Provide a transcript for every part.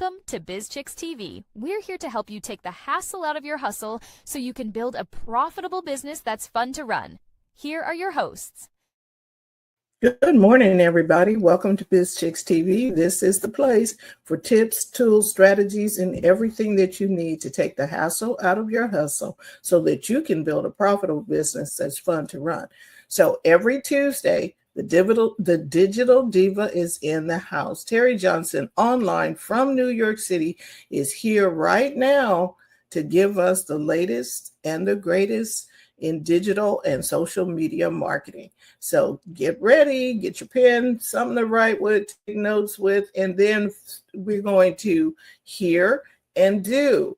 Welcome to Bizchicks TV. We're here to help you take the hassle out of your hustle so you can build a profitable business that's fun to run. Here are your hosts. Good morning, everybody. Welcome to Bizchicks TV. This is the place for tips, tools, strategies, and everything that you need to take the hassle out of your hustle so that you can build a profitable business that's fun to run. So every Tuesday, the digital diva is in the house. Terry Johnson, online from New York City, is here right now to give us the latest and the greatest in digital and social media marketing. So get ready, get your pen, something to write with, take notes with, and then we're going to hear and do.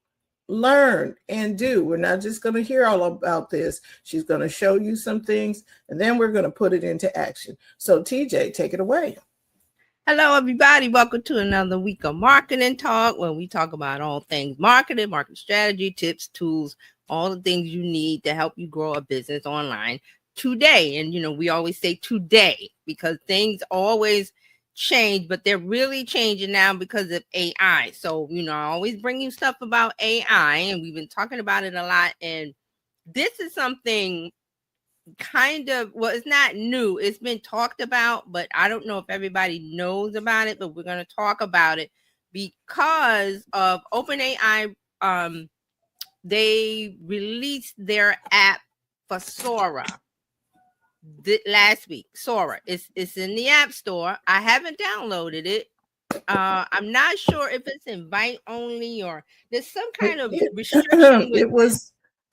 Learn and do. We're not just going to hear all about this. She's going to show you some things, and then we're going to put it into action. So TJ, take it away. Hello, everybody. Welcome to another week of Marketing Talk, where we talk about all things marketing, market strategy, tips, tools, all the things you need to help you grow a business online today. And, we always say today because things always change, but they're really changing now because of AI. So, I always bring you stuff about AI, and we've been talking about it a lot. And this is something it's not new. It's been talked about, but I don't know if everybody knows about it, but we're going to talk about it because of OpenAI. They released their app for Sora last week. Sora, it's in the App Store. I haven't downloaded it. I'm not sure if it's invite only or there's some kind of restriction.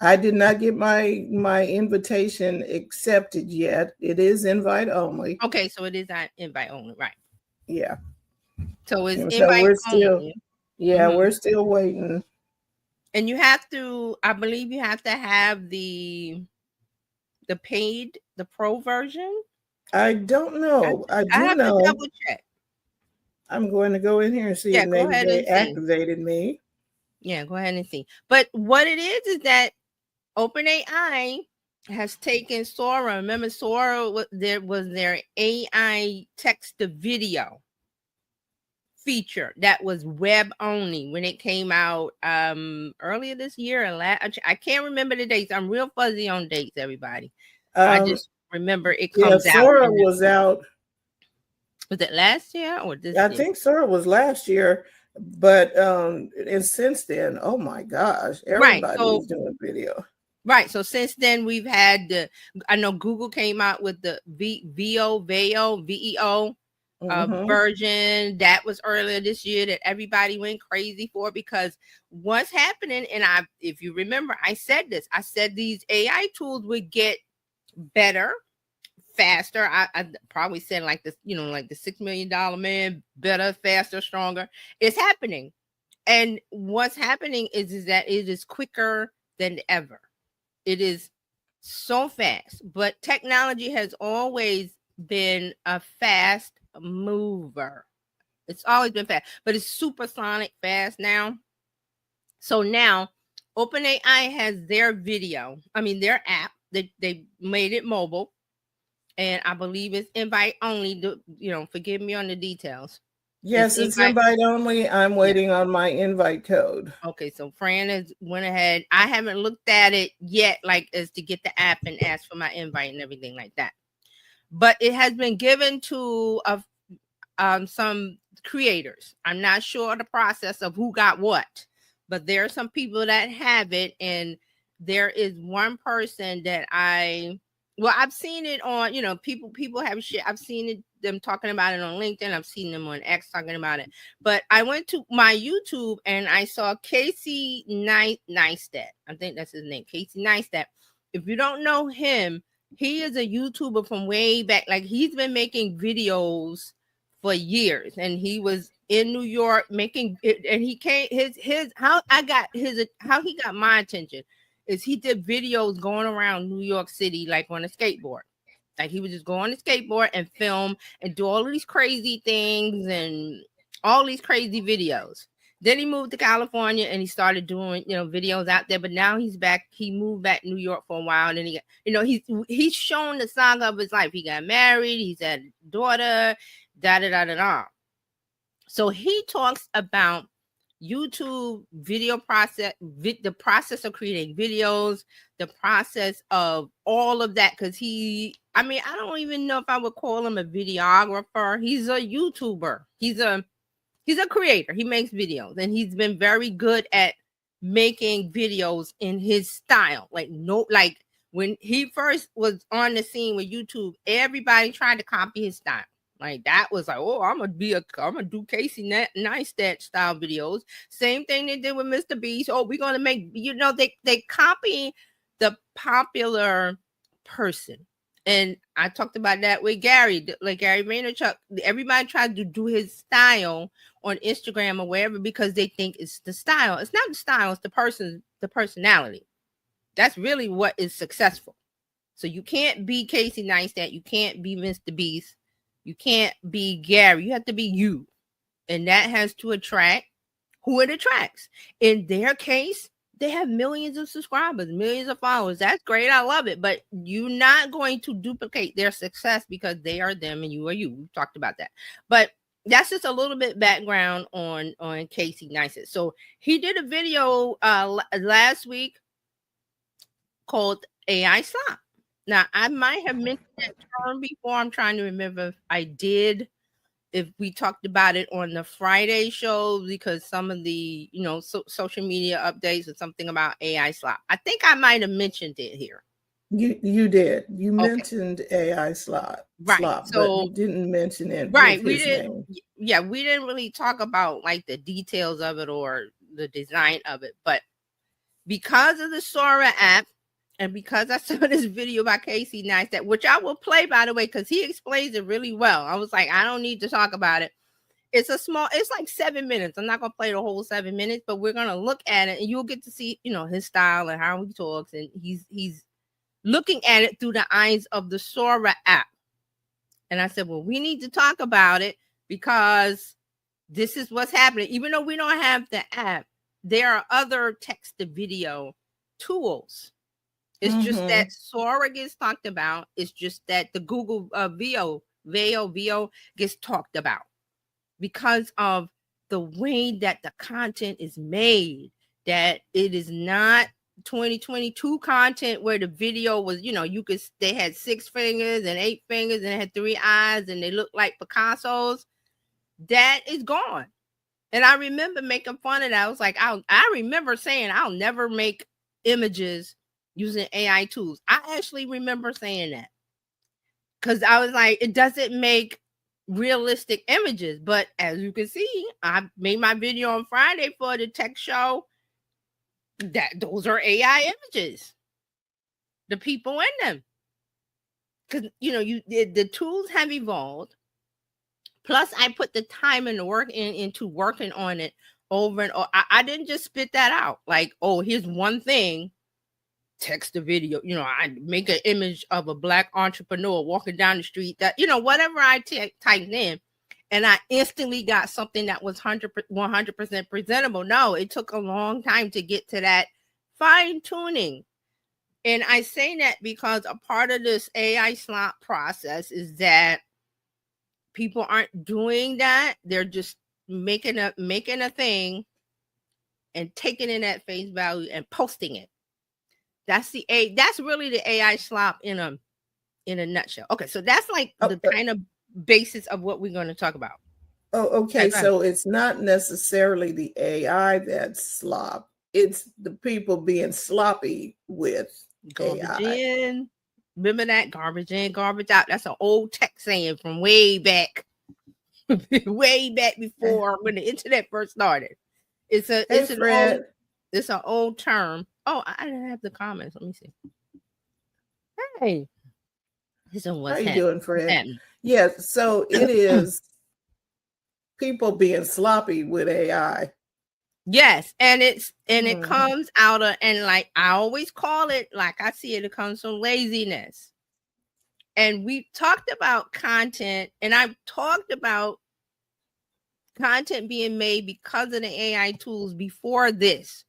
I did not get my invitation accepted yet. It is invite only. Okay, so it is invite only, right? Yeah. So it's invite only. We're still waiting. And you have to, I believe you have to have the paid, the pro version. I don't know. I have know. To double check. I'm going to go in here and see if maybe they activated me. Yeah, go ahead and see. But what it is that OpenAI has taken Sora. Remember, Sora was their AI text to video feature that was web only when it came out earlier this year. I can't remember the dates. I'm real fuzzy on dates, everybody. I just remember it comes out. Sora was out. Was it last year or this year? I think Sora was last year, but and since then, oh my gosh, everybody is doing video. Right. So since then, we've had I know Google came out with the VEO version that was earlier this year that everybody went crazy for, because what's happening, and if you remember, I said these AI tools would get better, faster. I probably said like this, like the $6 million man, better, faster, stronger. It's happening. And what's happening is that it is quicker than ever. It is so fast, but technology has always been a fast mover. It's always been fast, but it's supersonic fast now. So now OpenAI has their app. They made it mobile, and I believe it's invite only. Forgive me on the details. Yes, it's invite only. I'm waiting on my invite code. Okay, so Fran has went ahead. I haven't looked at it yet, as to get the app and ask for my invite and everything like that. But it has been given to some creators. I'm not sure the process of who got what, but there are some people that have it, and there is one person that I've seen it on, people have shit. I've seen them talking about it on LinkedIn. I've seen them on X talking about it. But I went to my YouTube and I saw Casey Neistat. I think that's his name, Casey Neistat. If you don't know him, he is a YouTuber from way back. Like, he's been making videos for years, and he was in New York making it. And he came how he got my attention is he did videos going around New York City, like on a skateboard. Like, he would just go on a skateboard and film and do all of these crazy things and all these crazy videos. Then he moved to California and he started doing, videos out there. But now he's back. He moved back to New York for a while. And then he's shown the saga of his life. He got married. He's had a daughter. Da da da da da. So he talks about YouTube video process, the process of creating videos, the process of all of that. Because I don't even know if I would call him a videographer. He's a YouTuber. He's a creator. He makes videos, and he's been very good at making videos in his style. Like when he first was on the scene with YouTube, everybody tried to copy his style. Like that was like, oh, I'm gonna do Casey Neistat style videos. Same thing they did with Mr. Beast. Oh, we're gonna make, they copy the popular person. And I talked about that with Gary, like Gary Vaynerchuk. Everybody tried to do his style on Instagram or wherever because they think it's the style. It's not the style, it's the personality. That's really what is successful. So you can't be Casey Neistat, you can't be Mr. Beast, you can't be Gary. You have to be you. And that has to attract who it attracts. In their case, they have millions of subscribers, millions of followers. That's great. I love it. But you're not going to duplicate their success because they are them and you are you. We've talked about that. But that's just a little bit background on Casey Neistat. So he did a video last week called AI Slop. Now, I might have mentioned that term before. I'm trying to remember if I did, if we talked about it on the Friday show, because some of the, social media updates or something about AI slop. I think I might have mentioned it here. You did. You mentioned AI slop, right? So but you didn't mention it. Right. We didn't. Name. Yeah, we didn't really talk about like the details of it or the design of it, but because of the Sora app. And because I saw this video by Casey Neistat, which I will play, by the way, because he explains it really well. I was like, I don't need to talk about it. It's like 7 minutes. I'm not going to play the whole 7 minutes, but we're going to look at it and you'll get to see, his style and how he talks. And he's looking at it through the eyes of the Sora app. And I said, well, we need to talk about it because this is what's happening. Even though we don't have the app, there are other text to video tools. It's just that Sora gets talked about. It's just that the Google VO gets talked about because of the way that the content is made, that it is not 2022 content where the video was, they had 6 fingers and 8 fingers and had 3 eyes and they looked like Picasso's. That is gone. And I remember making fun of that. I was like, I remember saying I'll never make images using AI tools. I actually remember saying that because I was like, it doesn't make realistic images. But as you can see, I made my video on Friday for the tech show that those are AI images, the people in them. Because, the tools have evolved. Plus, I put the time and the work into working on it over and over. I didn't just spit that out. Like, oh, here's one thing. Text a video, I make an image of a Black entrepreneur walking down the street that, whatever I typed in, and I instantly got something that was 100% presentable. No, it took a long time to get to that fine tuning. And I say that because a part of this AI slop process is that people aren't doing that. They're just making a thing and taking it at face value and posting it. That's really the AI slop in a nutshell. Okay, so that's like the kind of basis of what we're going to talk about. Oh, okay. So it's not necessarily the AI that's slop. It's the people being sloppy with garbage AI. In. Remember that? Garbage in, garbage out. That's an old tech saying from way back. Way back before when the internet first started. It's an old term. Oh, I didn't have the comments. Let me see. Hey. How you doing, Fred? Yeah, so it is people being sloppy with AI. Yes, and it comes out of, and like I always call it, like I see it, it comes from laziness. And we talked about content, and I've talked about content being made because of the AI tools before this.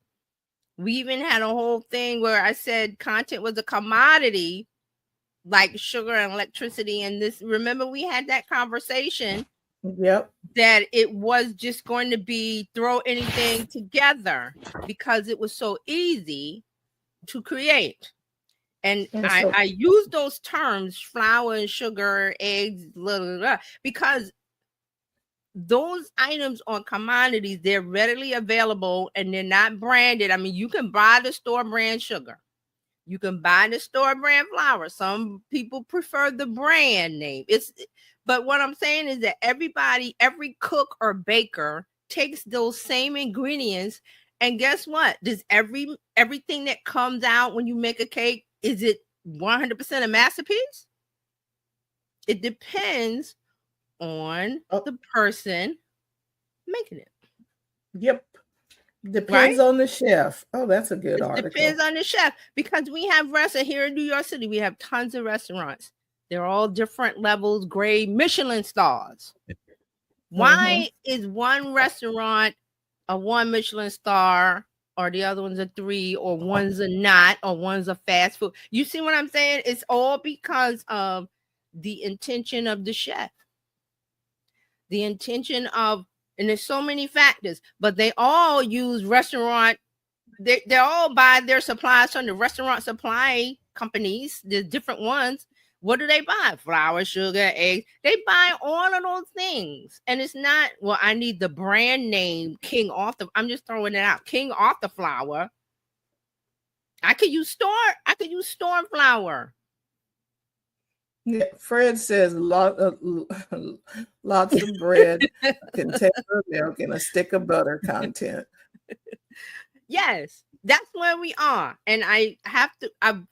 We even had a whole thing where I said content was a commodity like sugar and electricity. And this, remember we had that conversation Yep. that it was just going to be throw anything together because it was so easy to create. And I use those terms, flour and sugar, eggs, blah, blah, blah, because those items are commodities. They're readily available and they're not branded. I mean, you can buy the store brand sugar. You can buy the store brand flour. Some people prefer the brand name. But what I'm saying is that everybody, every cook or baker takes those same ingredients, and guess what? Does everything that comes out when you make a cake, is it 100% a masterpiece? It depends on the person making it. Yep. Depends on the chef. Oh, that's a good article. Depends on the chef, because we have restaurants here in New York City. We have tons of restaurants. They're all different levels, grade, Michelin stars. Why is one restaurant a 1 Michelin star, or the other one's a 3, or one's a not, or one's a fast food? You see what I'm saying? It's all because of the intention of the chef. The intention of, and there's so many factors, but they all use restaurant. They all buy their supplies from the restaurant supply companies. There's different ones. What do they buy? Flour, sugar, eggs. They buy all of those things. And it's not, well, I need the brand name King Arthur. I'm just throwing it out. King Arthur flour. I could use store flour. Yeah, Fred says lots of bread, a container of milk, and a stick of butter content. Yes, that's where we are. And I've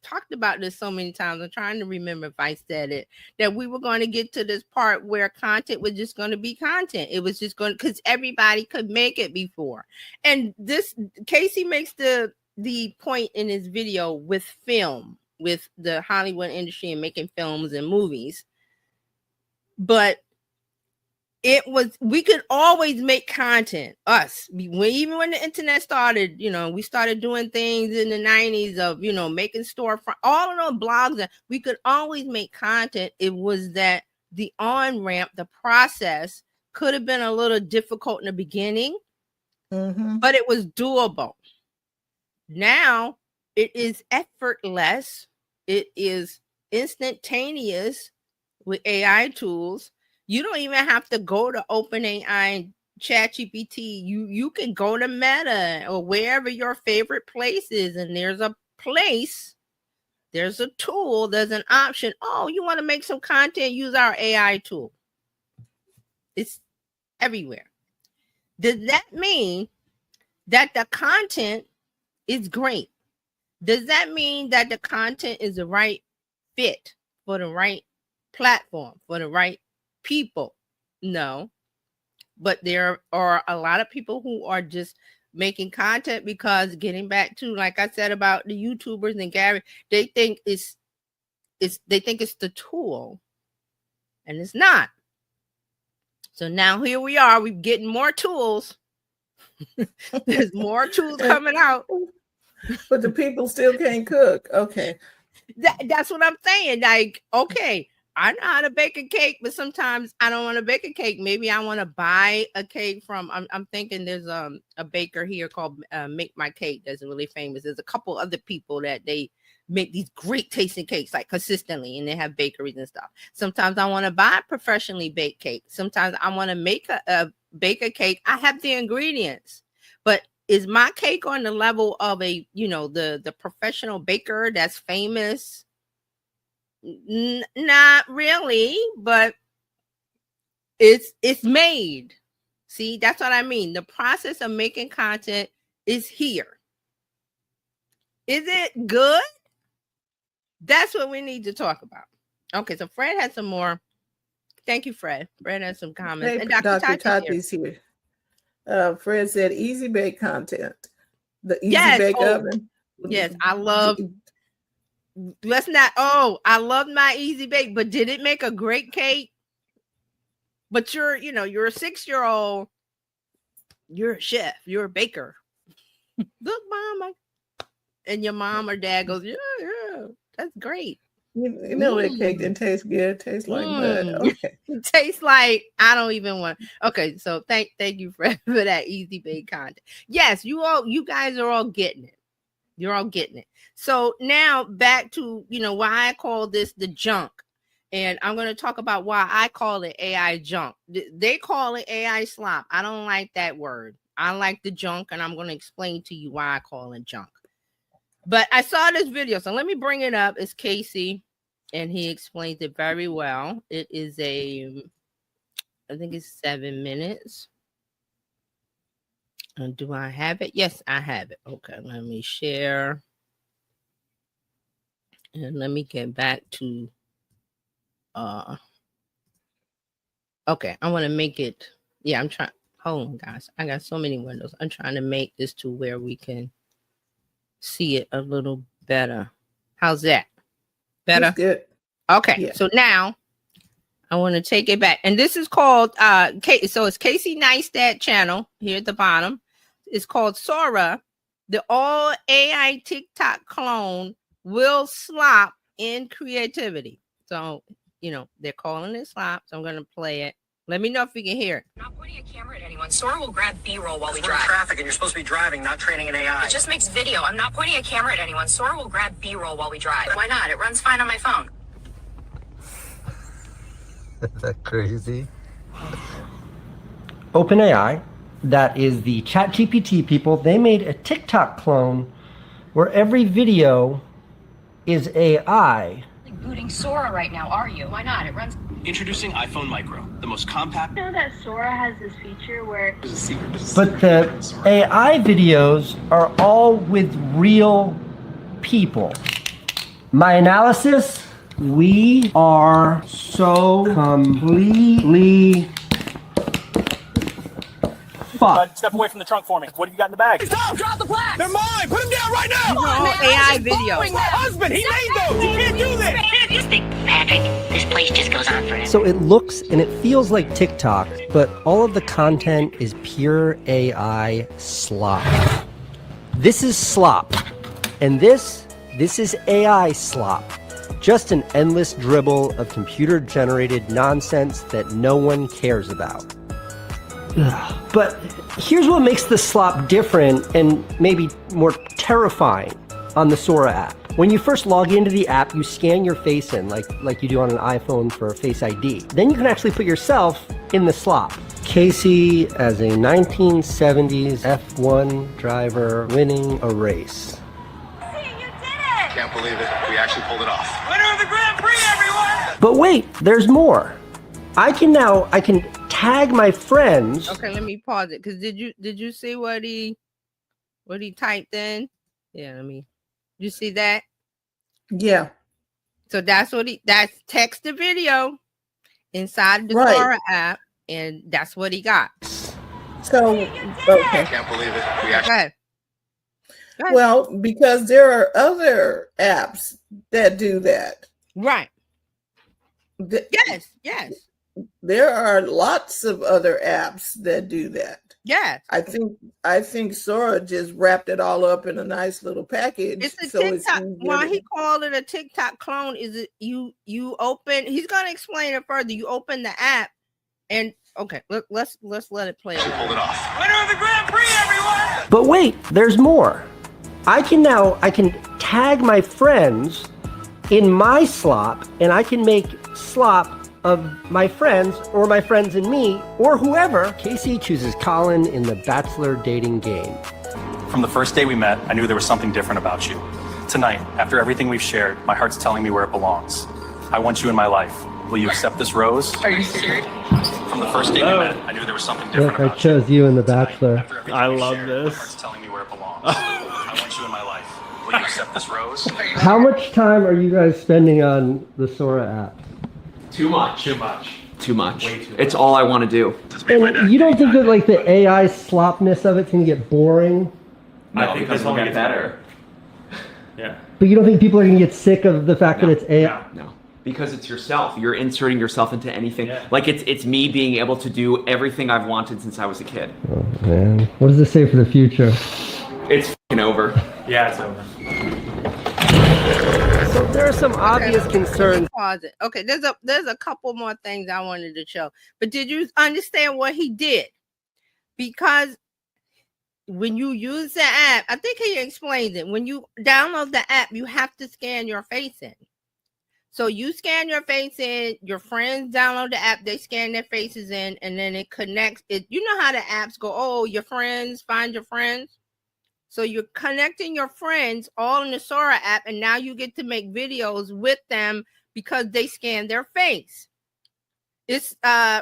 talked about this so many times. I'm trying to remember if I said it, that we were going to get to this part where content was just going to be content. It was just going, because everybody could make it before. And this, Casey makes the point in his video with film, with the Hollywood industry and making films and movies. But we could always make content, even when the internet started, we started doing things in the 90s of, making storefront, all of those blogs, and we could always make content. It was that the on-ramp, the process could have been a little difficult in the beginning, but it was doable. Now it is effortless. It is instantaneous with AI tools. You don't even have to go to OpenAI, ChatGPT. You can go to Meta or wherever your favorite place is, and there's a place, there's a tool, there's an option. Oh, you want to make some content? Use our AI tool. It's everywhere. Does that mean that the content is great? Does that mean that the content is the right fit for the right platform, for the right people? No. But there are a lot of people who are just making content because, getting back to, like I said about the YouTubers and Gary, they think it's the tool, and it's not. So now here we are, we're getting more tools. There's more tools coming out. But the people still can't cook. Okay. That's what I'm saying. Like, okay, I know how to bake a cake, but sometimes I don't want to bake a cake. Maybe I want to buy a cake from, I'm thinking there's a baker here called Make My Cake that's really famous. There's a couple other people that they make these great tasting cakes like consistently, and they have bakeries and stuff. Sometimes I want to buy a professionally baked cake. Sometimes I want to bake a cake. I have the ingredients, but is my cake on the level of a, the professional baker that's famous? Not really, but it's made. See, that's what I mean. The process of making content is here. Is it good? That's what we need to talk about. Okay, so Fred has some more. Thank you, Fred. Fred has some comments. Hey, and Dr. Tati's here. Fred said easy bake content. The easy bake oven. Yes, I love. I love my easy bake, but did it make a great cake? But you're a 6-year-old, you're a chef, you're a baker. Look, mama. And your mom or dad goes, yeah, that's great. You know that cake didn't taste good. Tastes like mud. Okay. It tastes like I don't even want. Okay, so thank you for that easy bake content. Yes, you guys are all getting it. You're all getting it. So now back to why I call this the junk, and I'm going to talk about why I call it AI junk. They call it AI slop. I don't like that word. I like the junk, and I'm going to explain to you why I call it junk. But I saw this video, so let me bring it up. It's Casey, and he explains it very well. It is I think it's 7 minutes. And do I have it? Yes, I have it. Okay, let me share. And let me get back to okay, I want to make it. Yeah, I'm trying. Hold on, guys. I got so many windows. I'm trying to make this to where we can see it a little better. How's that? Better? That's good. Okay, Yeah. so now I want to take it back. And this is called so it's Casey Neistat channel here at the bottom. It's called Sora, the all AI TikTok clone will slop in creativity. So, they're calling it slop. So I'm going to play it. Let me know if you can hear it. I'm not pointing a camera at anyone. Sora will grab B-roll while we drive. Traffic, and you're supposed to be driving, not training an AI. It just makes video. I'm not pointing a camera at anyone. Sora will grab B-roll while we drive. Why not? It runs fine on my phone. Is that crazy? OpenAI, that is the ChatGPT people, they made a TikTok clone where every video is AI. Booting Sora right now, are you? Why not? It runs. Introducing iPhone Micro, the most compact. You know that Sora has this feature where There's a secret. But the AI videos are all with real people. My analysis, we are so completely fucked. Step away from the trunk for me. What have you got in the bag? Stop! Drop the plaque! They're mine! Put them down right now! These are all AI videos. My husband! He made those! You can't do this! Patrick, this place just goes on forever. So it looks and it feels like TikTok, but all of the content is pure AI slop. This is slop. And this is AI slop. Just an endless dribble of computer-generated nonsense that no one cares about. But here's what makes the slop different and maybe more terrifying on the Sora app. When you first log into the app, you scan your face in like you do on an iPhone for Face ID. Then you can actually put yourself in the slop. Casey as a 1970s F1 driver winning a race. Can't believe it. We actually pulled it off. Winner of the Grand Prix, everyone! But wait, there's more. I can tag my friends. Okay, let me pause it. Because did you see what he typed in? Yeah, you see that? Yeah. So that's text to video inside the Right. Sora app, and that's what he got. So, okay. Can't believe it. We Go actually. ahead. Go ahead. Well, because there are other apps that do that. Right. Th- Yes. There are lots of other apps that do that. Yes. I think Sora just wrapped it all up in a nice little package. It's a so TikTok. easier Why to- he called it a TikTok clone is it you open. He's gonna explain it further. You open the app, and okay, let's let it play. Pulled it off. Winner of the Grand Prix, everyone! But wait, there's more. I can tag my friends in my slop, and I can make slop of my friends or my friends and me or whoever. Casey chooses Colin in the bachelor dating game. From the first day we met, I knew there was something different about you. Tonight, after everything we've shared, my heart's telling me where it belongs. I want you in my life. Will you accept this rose? Are you serious? From the first day we met, I knew there was something different Look, I about chose you in the bachelor. After everything I we've love shared, this. My heart's telling me where it belongs. I want you in my life. Will you accept this rose? How much time are you guys spending on the Sora app? Too much. Too much. Too much. Way too It's all I want to do. And you don't think that like the AI slopness of it's gonna get boring? No, because it'll get better. Yeah. But you don't think people are gonna get sick of the fact that it's AI? No, because it's yourself. You're inserting yourself into anything. Yeah. Like it's me being able to do everything I've wanted since I was a kid. Oh man, what does this say for the future? It's f***ing over. Yeah, it's over. So there are some obvious concerns. Pause it. Okay, there's a couple more things I wanted to show. But did you understand what he did? Because when you use the app, I think he explained it. When you download the app, you have to scan your face in. So you scan your face in, your friends download the app, they scan their faces in, and then it connects it. You know how the apps go, oh, your friends, find your friends. So you're connecting your friends all in the Sora app, and now you get to make videos with them because they scan their face. It's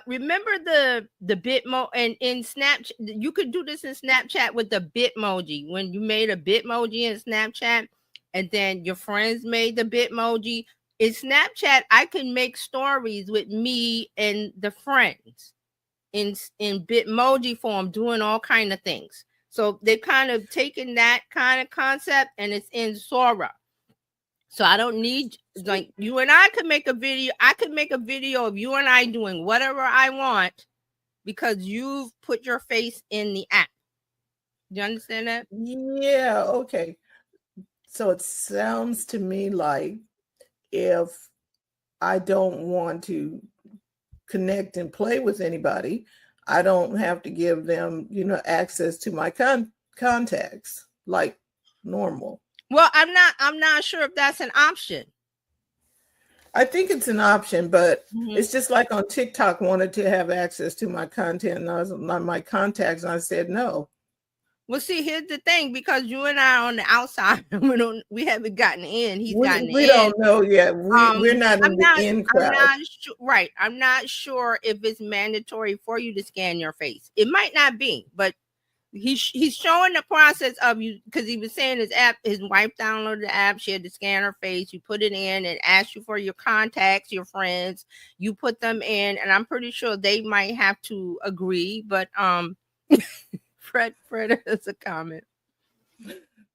remember the Bitmo, and in Snapchat, you could do this in Snapchat with the Bitmoji. When you made a Bitmoji in Snapchat, and then your friends made the Bitmoji. In Snapchat, I can make stories with me and the friends in Bitmoji form, doing all kind of things. So they've kind of taken that kind of concept, and it's in Sora. So I don't need, like, you and I could make a video. I could make a video of you and I doing whatever I want because you've put your face in the app. Do you understand that? Yeah, okay. So it sounds to me like if I don't want to connect and play with anybody, I don't have to give them, access to my contacts like normal. Well, I'm not sure if that's an option. I think it's an option, but it's just like on TikTok wanted to have access to my content and I was on my contacts, and I said no. Well, see, here's the thing, because you and I are on the outside, we haven't gotten in. We don't know yet. We're not in the in crowd. I'm not sure if it's mandatory for you to scan your face. It might not be, but he's showing the process of you, because he was saying his wife downloaded the app. She had to scan her face. You put it in and ask you for your contacts, your friends. You put them in, and I'm pretty sure they might have to agree, but Fred has a comment.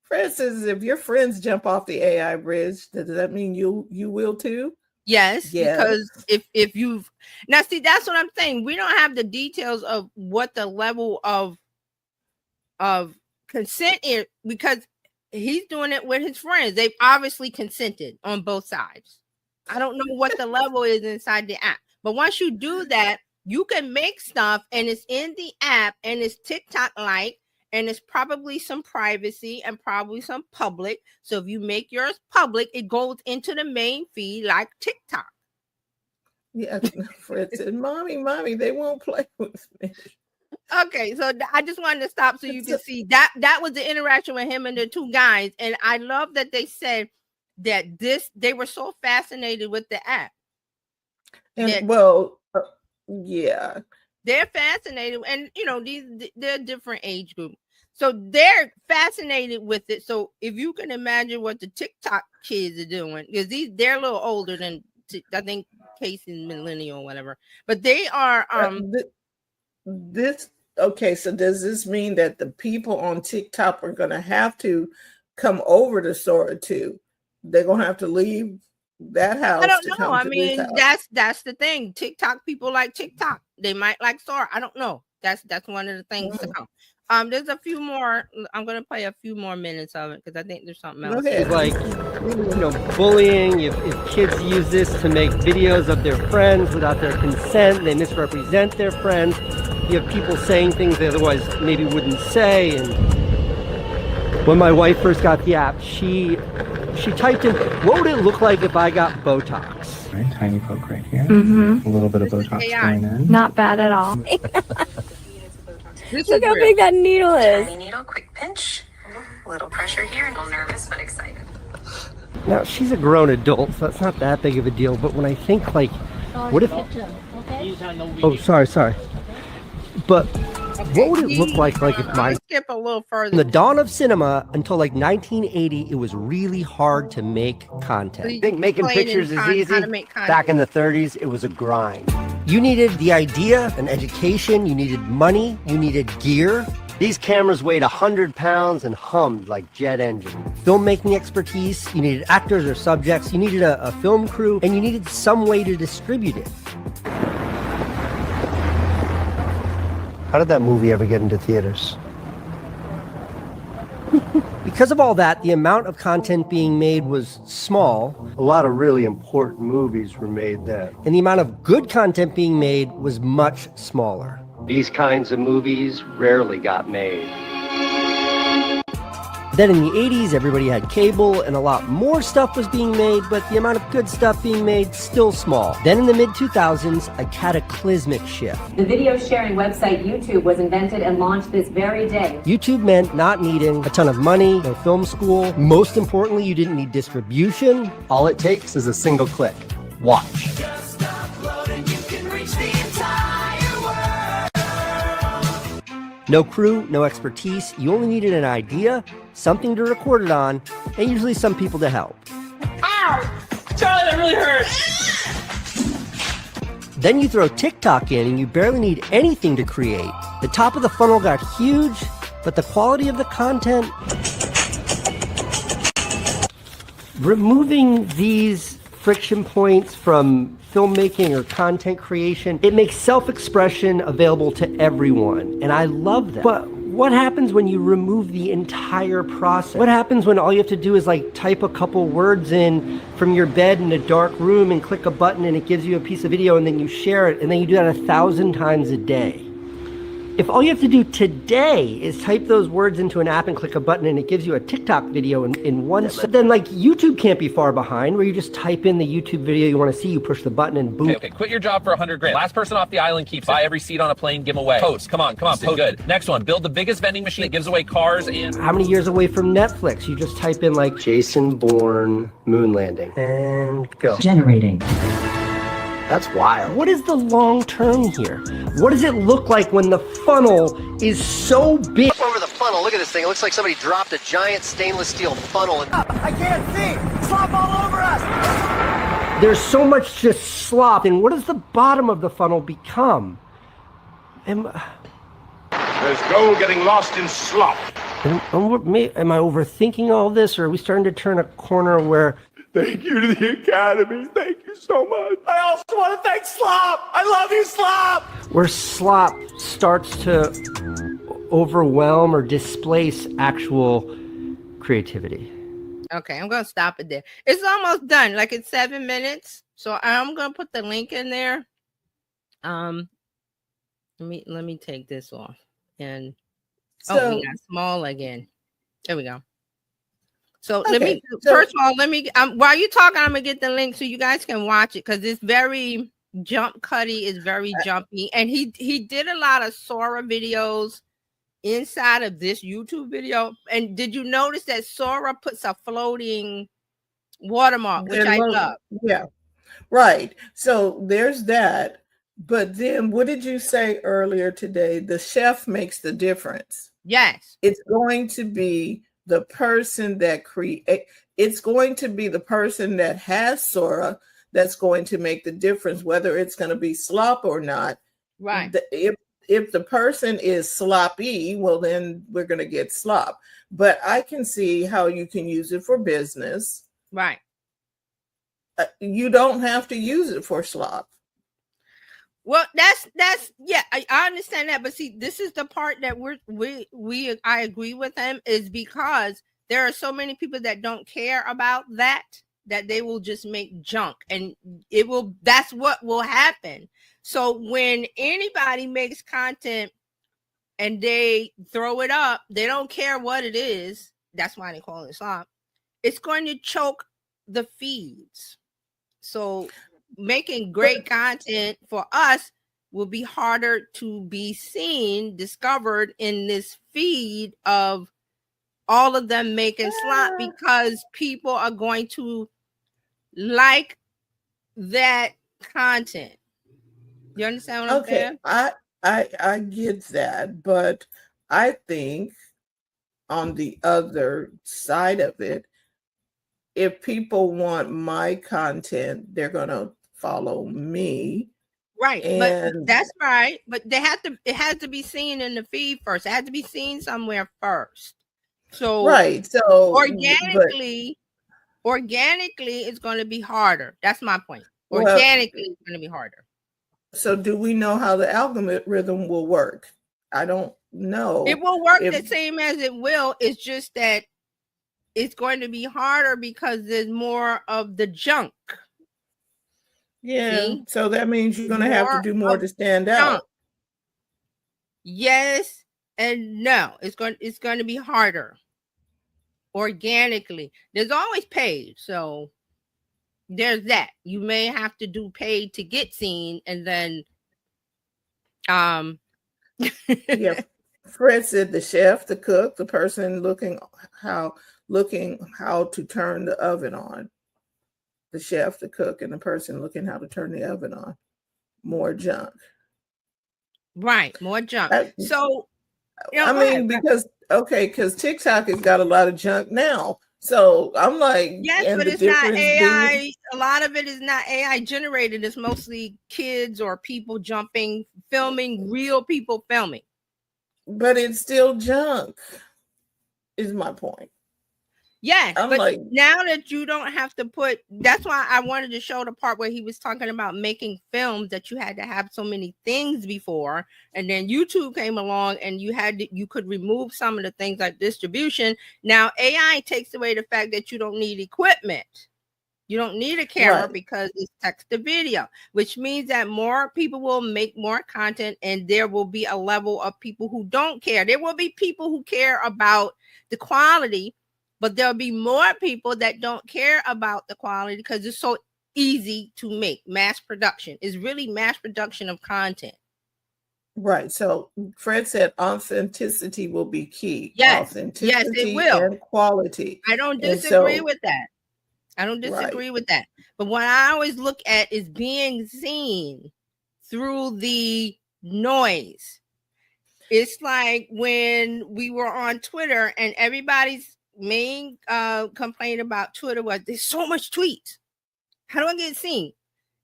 Fred says, if your friends jump off the AI bridge, does that mean you will too? Yes, because if you've now see, that's what I'm saying. We don't have the details of what the level of consent is, because he's doing it with his friends. They've obviously consented on both sides. I don't know what the level is inside the app, but once you do that, you can make stuff, and it's in the app, and it's TikTok-like, and it's probably some privacy and probably some public. So if you make yours public, it goes into the main feed like TikTok. Yeah, Fred said, Mommy, they won't play with me. Okay, so I just wanted to stop so you can see that was the interaction with him and the two guys, and I love that they said that they were so fascinated with the app. And yeah, they're fascinated, and they're different age group, so they're fascinated with it. So if you can imagine what the TikTok kids are doing, because they're a little older than I think Casey's millennial or whatever, but they are okay, so does this mean that the people on TikTok are going to have to come over to Sora too? They're going to have to leave that house? I don't know. I mean, that's the thing. TikTok people like TikTok. They might like Sora. I don't know. That's one of the things to come. There's a few more. I'm gonna play a few more minutes of it because I think there's something else. It's like, bullying. If kids use this to make videos of their friends without their consent, they misrepresent their friends. You have people saying things they otherwise maybe wouldn't say. And when my wife first got the app, she typed in, what would it look like if I got Botox? Right, tiny poke right here. A little bit of Botox going in. Not bad at all. Look how big that needle is. Tiny needle, quick pinch. A little pressure here, a little nervous but excited. Now, she's a grown adult, so that's not that big of a deal. But when I think, like, what if... Oh, sorry. But what would it look like if my... skip a little further. In the dawn of cinema, until like 1980, it was really hard to make content. I think making pictures is easy. Back in the 30s, it was a grind. You needed the idea, an education, you needed money, you needed gear. These cameras weighed 100 pounds and hummed like jet engines. Filmmaking expertise, you needed actors or subjects, you needed a film crew, and you needed some way to distribute it. How did that movie ever get into theaters? Because of all that, the amount of content being made was small. A lot of really important movies were made then. And the amount of good content being made was much smaller. These kinds of movies rarely got made. Then in the 80s, everybody had cable and a lot more stuff was being made, but the amount of good stuff being made still small. Then in the mid-2000s, a cataclysmic shift. The video sharing website YouTube was invented and launched this very day. YouTube meant not needing a ton of money, no film school. Most importantly, you didn't need distribution. All it takes is a single click. Watch. No crew, no expertise. You only needed an idea, something to record it on, and usually some people to help. Ow! Charlie, that really hurt! Then you throw TikTok in and you barely need anything to create. The top of the funnel got huge, but the quality of the content... Removing these friction points from filmmaking or content creation, it makes self-expression available to everyone, and I love that. But what happens when you remove the entire process? What happens when all you have to do is like type a couple words in from your bed in a dark room and click a button and it gives you a piece of video and then you share it and then you do that 1,000 times a day? If all you have to do today is type those words into an app and click a button and it gives you a TikTok video in 1 second, then like YouTube can't be far behind, where you just type in the YouTube video you want to see, you push the button and boom. Okay, quit your job for 100 grand. Last person off the island keeps it. Buy every seat on a plane, give away. Post, come on, post. Good. Next one, build the biggest vending machine that gives away cars and... How many years away from Netflix? You just type in like Jason Bourne moon landing and go. Generating. That's wild. What is the long term here? What does it look like when the funnel is so big? Look over the funnel. Look at this thing. It looks like somebody dropped a giant stainless steel funnel. I can't see! Slop all over us! There's so much just slop. And what does the bottom of the funnel become? There's gold getting lost in slop. Am I overthinking all this, or are we starting to turn a corner where... Thank you to the Academy. Thank you so much. I also want to thank Slop. I love you, Slop. Where slop starts to overwhelm or displace actual creativity. Okay, I'm gonna stop it there. It's almost done. Like it's 7 minutes, so I'm gonna put the link in there. Let me take this off and we got small again. There we go. So Okay, first of all, while you're talking, I'm gonna get the link so you guys can watch it, because it's very Cuddy is very jumpy, and he did a lot of Sora videos inside of this YouTube video. And did you notice that Sora puts a floating watermark, which I love? Yeah, right. So there's that. But then what did you say earlier today? The chef makes the difference. Yes. It's going to be the person that it's going to be the person that has Sora that's going to make the difference, whether it's going to be slop or not. Right. If the person is sloppy, well, then we're going to get slop. But I can see how you can use it for business. Right. You don't have to use it for slop. Well, that's yeah, I understand that, but see, this is the part that I agree with him, is because there are so many people that don't care about that they will just make junk, and that's what will happen. So when anybody makes content and they throw it up, they don't care what it is. That's why they call it slop. It's going to choke the feeds. So making great content for us will be harder to be seen, discovered in this feed of all of them making slop, because people are going to like that content. You understand what I'm saying? I get that, but I think on the other side of it, if people want my content, they're going to follow me. Right. But that's right. But it has to be seen in the feed first. It has to be seen somewhere first. So right. So organically it's going to be harder. That's my point. Organically, it's going to be harder. So do we know how the algorithm will work? I don't know. It will work the same as it will. It's just that it's going to be harder because there's more of the junk. Yeah. See? So that means you're going to have to do more to stand out. Yes and no. It's going to be harder organically. There's always paid, so there's that. You may have to do paid to get seen, and then yeah. Fred said the chef, the cook, the person looking how to turn the oven on. The chef, the cook, and the person looking how to turn the oven on. More junk. Right, more junk. So, I mean, because TikTok has got a lot of junk now. So I'm like, yes, but it's not AI. A lot of it is not AI generated. It's mostly kids or people jumping, filming, real people filming. But it's still junk, is my point. Yes, but now that you don't have to put, that's why I wanted to show the part where he was talking about making films that you had to have so many things before, and then YouTube came along and you could remove some of the things like distribution. Now AI takes away the fact that you don't need equipment. You don't need a camera because it's text to video, which means that more people will make more content, and there will be a level of people who don't care. There will be people who care about the quality, but there'll be more people that don't care about the quality because it's so easy to make. Mass production is really mass production of content. Right. So Fred said authenticity will be key. Yes. Authenticity, yes, it will. And quality. I don't disagree with that. I don't disagree with that. But what I always look at is being seen through the noise. It's like when we were on Twitter and everybody's main complaint about Twitter was there's so much tweets. How do I get seen?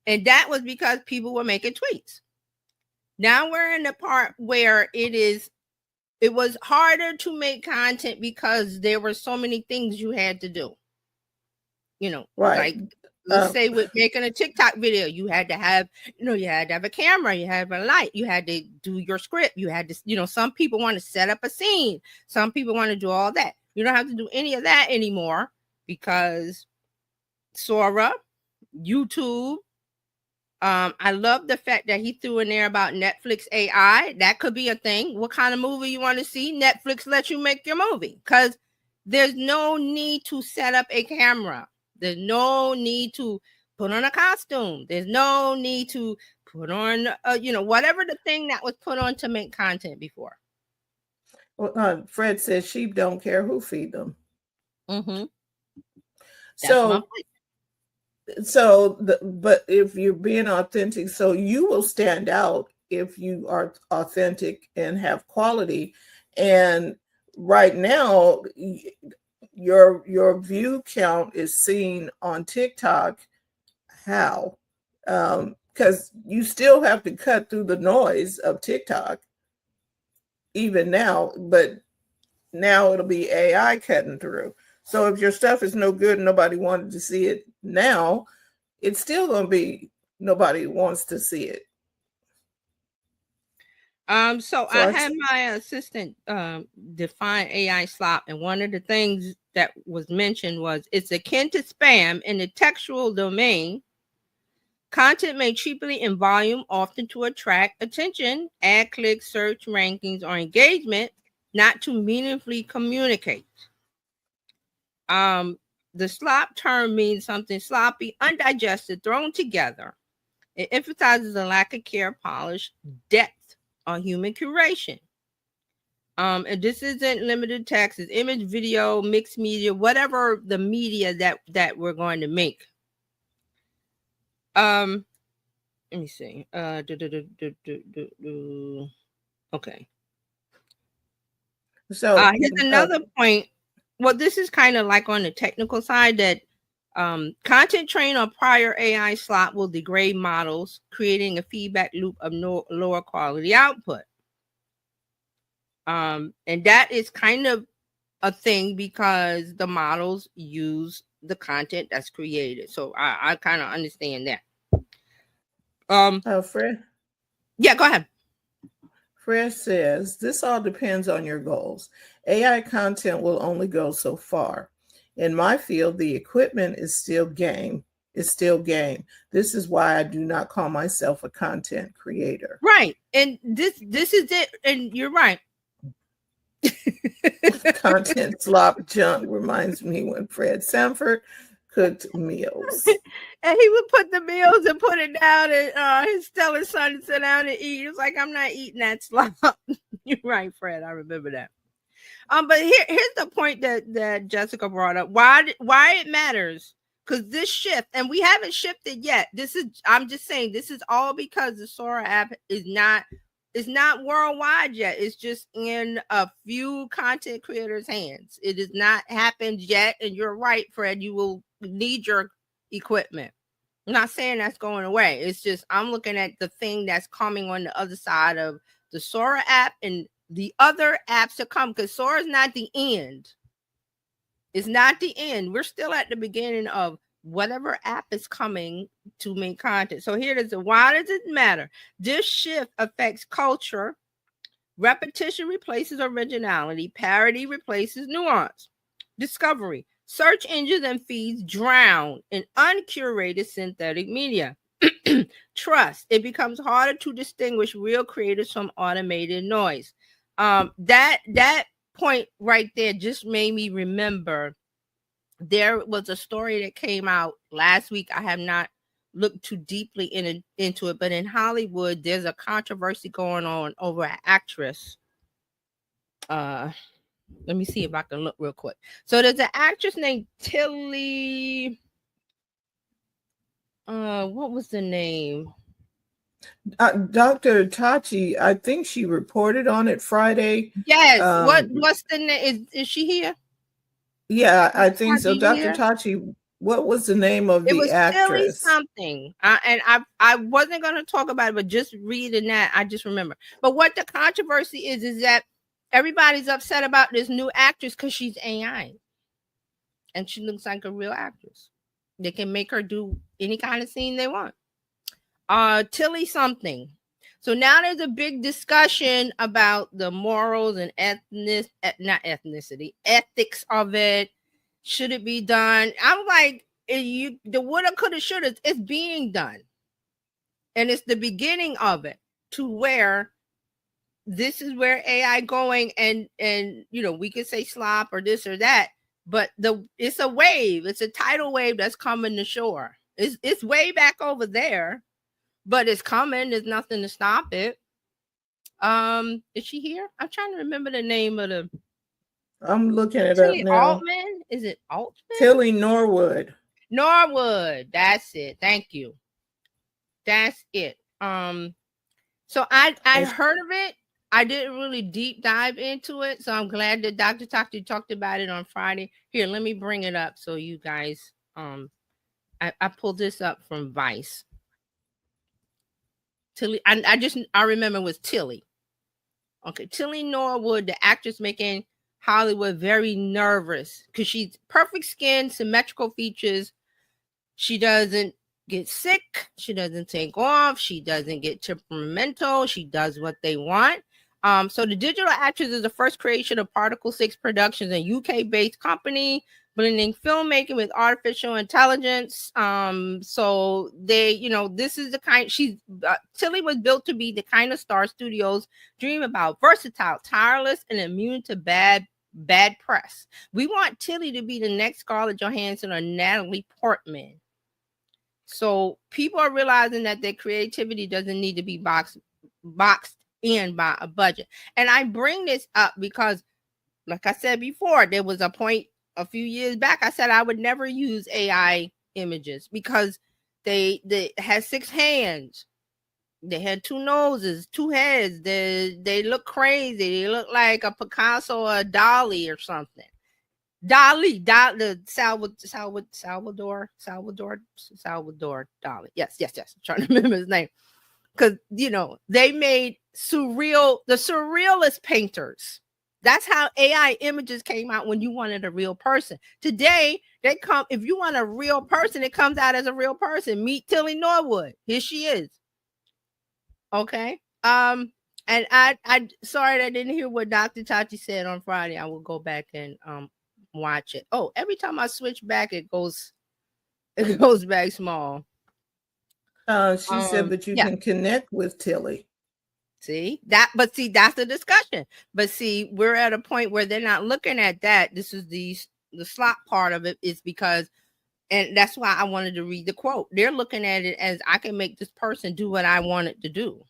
And that was because people were making tweets. Now we're in the part where it was harder to make content because there were so many things you had to do. You know, like let's say with making a TikTok video, you had to have, you had to have a camera, you had a light, you had to do your script, you had to, some people want to set up a scene, some people want to do all that. You don't have to do any of that anymore because Sora, YouTube. I love the fact that he threw in there about Netflix AI. That could be a thing. What kind of movie you want to see? Netflix lets you make your movie because there's no need to set up a camera. There's no need to put on a costume. There's no need to put on, whatever the thing that was put on to make content before. Well, Fred says sheep don't care who feed them. Mm-hmm. But if you're being authentic, so you will stand out if you are authentic and have quality. And right now, your view count is seen on TikTok. How? Because you still have to cut through the noise of TikTok, even now, but now it'll be AI cutting through. So if your stuff is no good and nobody wanted to see it now, it's still going to be nobody wants to see it. So I had my assistant define AI slop, and one of the things that was mentioned was it's akin to spam in the textual domain. Content made cheaply in volume, often to attract attention, add clicks, search rankings, or engagement, not to meaningfully communicate. The slop term means something sloppy, undigested, thrown together. It emphasizes a lack of care, polish, depth on human curation. And this isn't limited text, it's image, video, mixed media, whatever the media that we're going to make. Let me see. Okay. So here's another point. Well, this is kind of like on the technical side that content trained on prior AI slop will degrade models, creating a feedback loop of lower quality output. And that is kind of a thing because the models use the content that's created. So I kind of understand that. Fred? Yeah, go ahead. Fred says, this all depends on your goals. AI content will only go so far. In my field, the equipment is still game. It's still game. This is why I do not call myself a content creator. Right. And this is it. And you're right. Content slop junk reminds me when Fred Sanford cooked meals. And he would put the meals and put it down, and his stellar son would sit down and eat. He was like, I'm not eating that slop. You're right, Fred. I remember that. But here's the point that Jessica brought up. Why it matters. Because this shift, and we haven't shifted yet. I'm just saying, this is all because the Sora app is not worldwide yet. It's just in a few content creators' hands. It has not happened yet. And you're right, Fred. You will need your equipment. I'm not saying that's going away. It's just I'm looking at the thing that's coming on the other side of the Sora app and the other apps to come, because Sora is not the end. It's not the end. We're still at the beginning of whatever app is coming to make content. So here it is. Why does it matter? This shift affects culture. Repetition replaces originality. Parody replaces nuance. Discovery. Search engines and feeds drown in uncurated synthetic media. Trust. It becomes harder to distinguish real creators from automated noise. That point right there just made me remember there was a story that came out last week. I have not looked too deeply into it, but in Hollywood, there's a controversy going on over an actress. Let me see if I can look real quick. So there's an actress named Tilly. What was the name? Dr. Tachi, I think she reported on it Friday. Yes. What's the name? Is she here? Yeah, I think so. Dr. Tachi, what was the name of the actress? Tilly something. And I wasn't going to talk about it, but just reading that, I just remember. But what the controversy is that everybody's upset about this new actress because she's AI. And she looks like a real actress. They can make her do any kind of scene they want. Tilly something. So now there's a big discussion about the morals and ethics of it. Should it be done? I'm like, the woulda, coulda, shoulda. It's being done, and it's the beginning of it. To where this is where AI going, and we could say slop or this or that, but it's a wave. It's a tidal wave that's coming to shore. It's way back over there. But it's coming. There's nothing to stop it. Is she here? I'm trying to remember the name of the. I'm looking it Tilly up now. Altman? Is it Altman? Tilly Norwood. Norwood. That's it. Thank you. That's it. So I heard of it. I didn't really deep dive into it. So I'm glad that Dr. Tachi talked about it on Friday. Here, let me bring it up so you guys. I pulled this up from Vice. Tilly, I remember it was Tilly. Okay, Tilly Norwood, the actress making Hollywood very nervous because she's perfect skin, symmetrical features. She doesn't get sick. She doesn't take off. She doesn't get temperamental. She does what they want. So the digital actress is the first creation of Particle 6 Productions, a UK-based company blending filmmaking with artificial intelligence. So they, this is the kind Tilly was built to be the kind of star studios dream about: versatile, tireless, and immune to bad press. We want Tilly to be the next Scarlett Johansson or Natalie Portman. So people are realizing that their creativity doesn't need to be boxed in by a budget. And I bring this up because, like I said before, there was a point a few years back, I said I would never use AI images because they had 6 hands. They had 2 noses, 2 heads. They look crazy. They look like a Picasso or a Dali or something. The Salvador Dali. Yes. I'm trying to remember his name. Because, they made the surrealist painters. That's how AI images came out when you wanted a real person. Today, if you want a real person, it comes out as a real person. Meet Tilly Norwood. Here she is. Okay. And I sorry that I didn't hear what Dr. Tachi said on Friday. I will go back and watch it. Oh, every time I switch back, it goes back small. She said, but you can connect with Tilly. See that, but see, that's the discussion. But see, we're at a point where they're not looking at that. This is the slop part of it, is because, and that's why I wanted to read the quote. They're looking at it as, I can make this person do what I want it to do.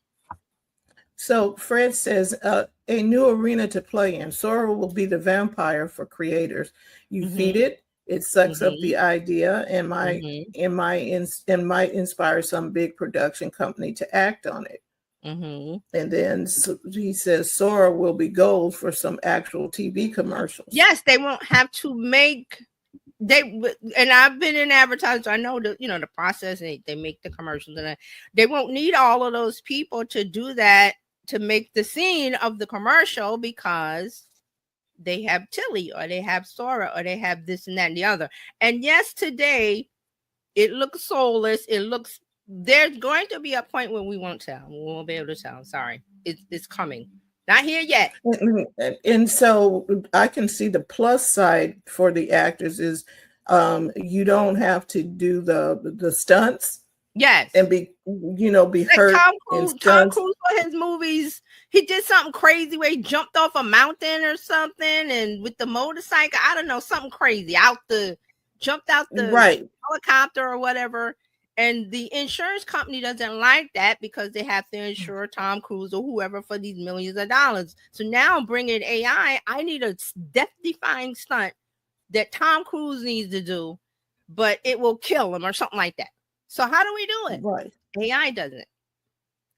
So Fred says, a new arena to play in. Sora will be the vampire for creators. You feed it, it sucks up the idea, and might inspire some big production company to act on it. And then he says Sora will be gold for some actual TV commercials. Yes, they won't have to make and I've been in advertising, so I know the process. They make the commercials, and they won't need all of those people to do that, to make the scene of the commercial, because they have Tilly, or they have Sora, or they have this and that and the other. And yes, today it looks soulless. There's going to be a point where we won't tell. We won't be able to tell. Sorry. It's coming. Not here yet. And so I can see the plus side for the actors is you don't have to do the stunts. Yes. And be hurt. Tom Cruise for his movies, he did something crazy where he jumped off a mountain or something, and with the motorcycle, I don't know, something crazy, jumped out the helicopter or whatever. And the insurance company doesn't like that, because they have to insure Tom Cruise or whoever for these millions of dollars. So now bringing AI, I need a death-defying stunt that Tom Cruise needs to do, but it will kill him or something like that. So how do we do it? Right. AI does it.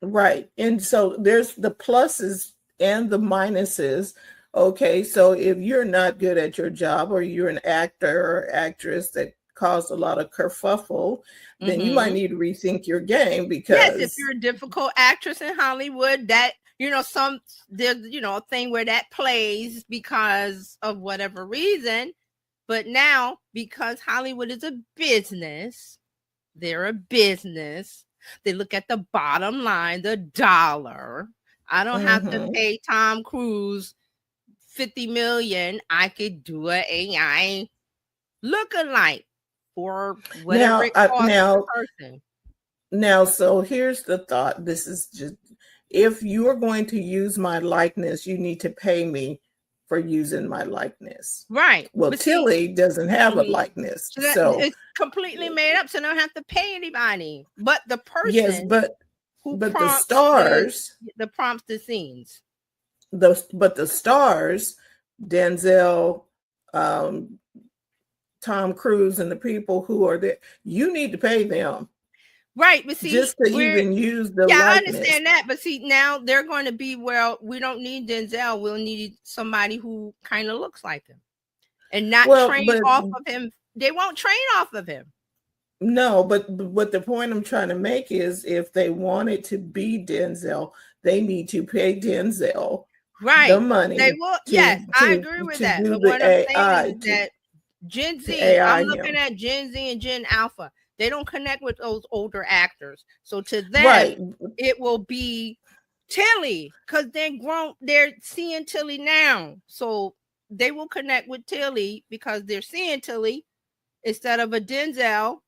Right. And so there's the pluses and the minuses. Okay. So if you're not good at your job, or you're an actor or actress that caused a lot of kerfuffle, then you might need to rethink your game, because yes, if you're a difficult actress in Hollywood, that there's a thing where that plays because of whatever reason. But now, because Hollywood is a business, they're a business. They look at the bottom line, the dollar. I don't have to pay Tom Cruise $50 million. I could do an AI lookalike for whatever it costs the person. Now, so here's the thought. This is just, if you are going to use my likeness, you need to pay me for using my likeness. Right. Well, but Tilly doesn't have a likeness. So it's completely made up, so they don't have to pay anybody. But the person, yes, but the stars, the prompts, the scenes. But the stars, Denzel, Tom Cruise, and the people who are there, you need to pay them. Right, but see, just to even use the likeness. I understand that, but see, now they're going to be, well, we don't need Denzel, we'll need somebody who kind of looks like him, and not train off of him. They won't train off of him. No, but what the point I'm trying to make is, if they want it to be Denzel, they need to pay Denzel the money. They will. Yes, I agree with that. But what I'm saying is that Gen Z, I'm looking at Gen Z and Gen Alpha. They don't connect with those older actors. So to them, it will be Tilly, because they're seeing Tilly now. So they will connect with Tilly because they're seeing Tilly instead of a Denzel,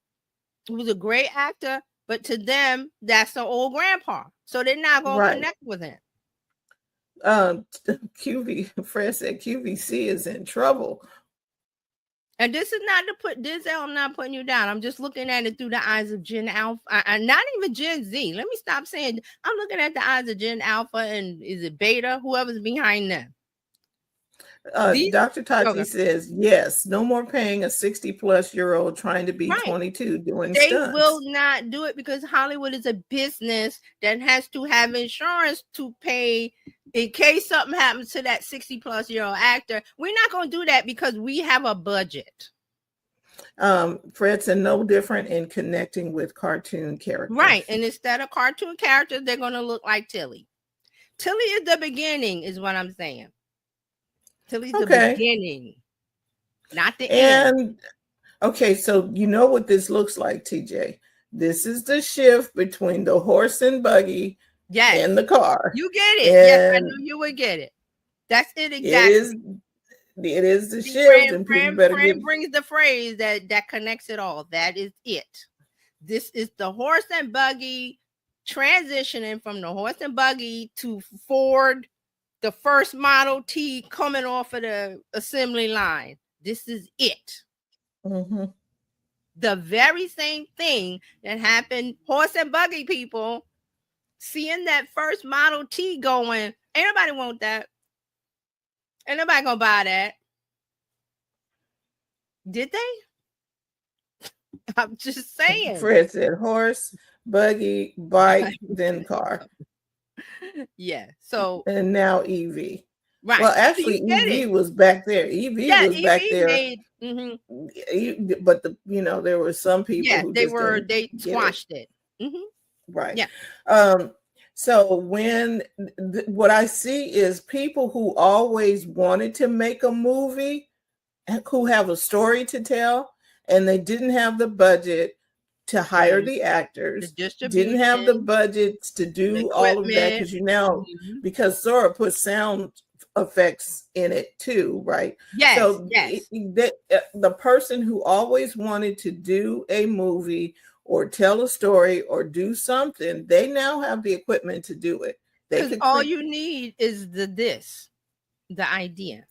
who's a great actor, but to them, that's the old grandpa. So they're not going to connect with him. Fred said QVC is in trouble. And this is not to put Denzel, I'm not putting you down. I'm just looking at it through the eyes of Gen Alpha, and not even Gen Z. Let me stop saying, I'm looking at the eyes of Gen Alpha, and is it Beta, whoever's behind them. Dr. Tati says, yes, no more paying a 60-plus-year-old trying to be 22 doing stunts. They will not do it, because Hollywood is a business that has to have insurance to pay in case something happens to that 60-plus-year-old actor. We're not going to do that because we have a budget. Fred said, no different in connecting with cartoon characters. Right. And instead of cartoon characters, they're going to look like Tilly. Tilly is the beginning, is what I'm saying. Tilly's the beginning, not the end. Okay, so you know what this looks like, TJ. This is the shift between the horse and buggy and the car. You get it. Yes, I knew you would get it. That's it exactly. It is the shift, and people better Fran brings the phrase that connects it all. That is it. This is the horse and buggy transitioning from the horse and buggy to Ford, the first Model T coming off of the assembly line. This is it. Mm-hmm. The very same thing that happened, horse and buggy people seeing that first Model T going, ain't nobody want that. Ain't nobody gonna buy that. Did they? I'm just saying. Fred said horse, buggy, bike, then car. Yeah. So and now EV. Right. Well, actually, EV was back there. EV was back there. But there were some people who they squashed it. Right. Yeah. So when what I see is people who always wanted to make a movie, who have a story to tell, and they didn't have the budget to hire the actors, didn't have the budgets to do all of that, because Sora put sound effects in it too, right? Yes. So yes. The person who always wanted to do a movie or tell a story or do something, they now have the equipment to do it. Because all you need is the idea.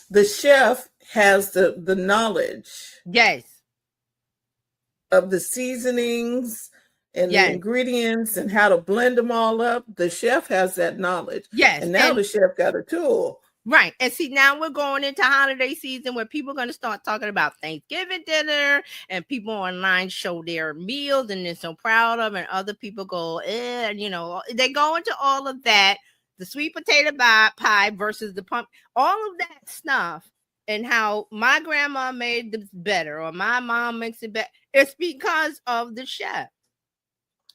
The chef has the knowledge. Yes. Of the seasonings and the ingredients and how to blend them all up. The chef has that knowledge. Yes. And now the chef got a tool. Right. And see, now we're going into holiday season where people are going to start talking about Thanksgiving dinner, and people online show their meals and they're so proud of, and other people go, they go into all of that, the sweet potato pie versus the pump, all of that stuff, and how my grandma made this better or my mom makes it better. It's because of the chef.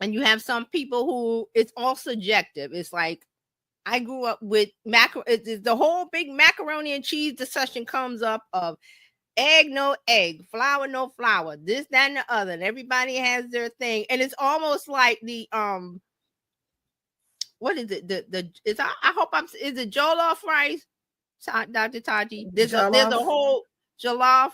And you have some people who it's all subjective. It's like, I grew up with the whole big macaroni and cheese discussion comes up of egg, no egg, flour, no flour, this, that, and the other. And everybody has their thing. And it's almost like the what is it? Is it jollof rice, Dr. Taji? There's a whole jollof.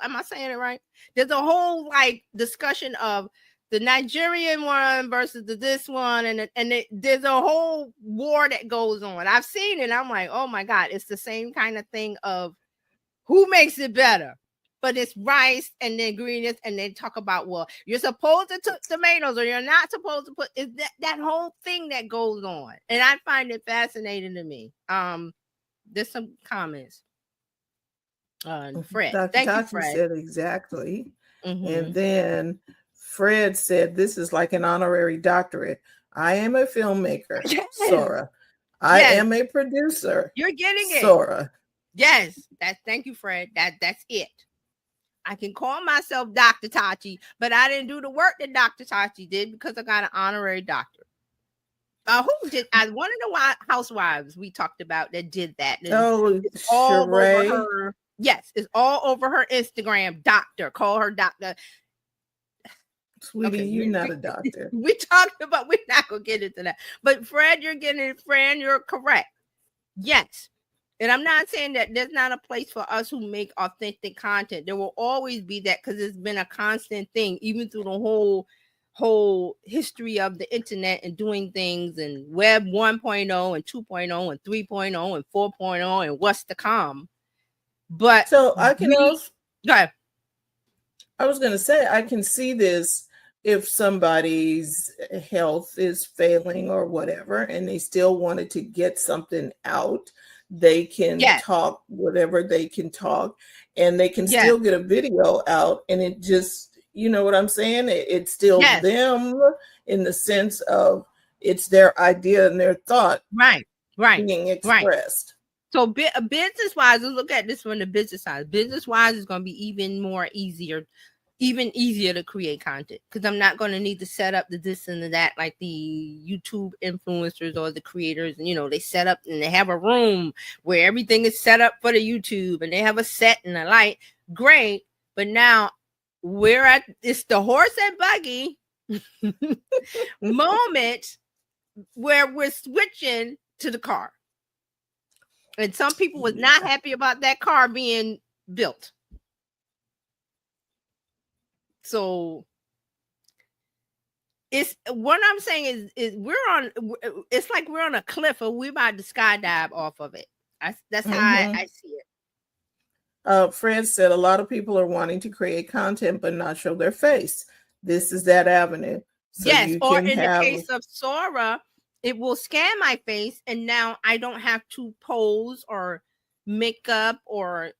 Am I saying it right? There's a whole discussion of the Nigerian one versus this one, and there's a whole war that goes on. I've seen it. I'm like, oh my God, it's the same kind of thing of who makes it better. But it's rice and the ingredients, and they talk about, well, you're supposed to put tomatoes or you're not supposed to put that whole thing that goes on. And I find it fascinating to me. There's some comments. Fred. Dr. Thank you, Tachi Fred. said exactly. And then Fred said, this is like an honorary doctorate. I am a filmmaker, Sora. I am a producer. You're getting it. Sora. Yes. Thank you, Fred. That's it. I can call myself Dr. Tachi, but I didn't do the work that Dr. Tachi did because I got an honorary doctorate. Who did? One of the housewives we talked about that did that. It's all over her. Yes, it's all over her Instagram. Doctor, call her doctor. Sweetie, okay, you're not a doctor. We talked about. We're not gonna get into that. But Fred, you're getting it. Fred, you're correct. Yes. And I'm not saying that there's not a place for us who make authentic content. There will always be that because it's been a constant thing, even through the whole history of the internet and doing things and web 1.0 and 2.0 and 3.0 and 4.0 and what's to come. But so I can also, go ahead. I was going to say, I can see this if somebody's health is failing or whatever, and they still wanted to get something out. They can talk whatever they can talk, and they can still get a video out, and it just, you know what I'm saying? It's still them in the sense of it's their idea and their thought being expressed. So business-wise, let's look at this from the business side. Business-wise, it's going to be even easier to create content because I'm not going to need to set up the this and the that like the YouTube influencers or the creators. And, they set up and they have a room where everything is set up for the YouTube and they have a set and a light. Great. But now it's the horse and buggy moment where we're switching to the car. And some people was not happy about that car being built. So it's what I'm saying is it's like we're on a cliff or we're about to skydive off of it. That's how I see it. Fred said a lot of people are wanting to create content but not show their face. This is that avenue. So yes, or in the case of Sora, it will scan my face, and now I don't have to pose or make up or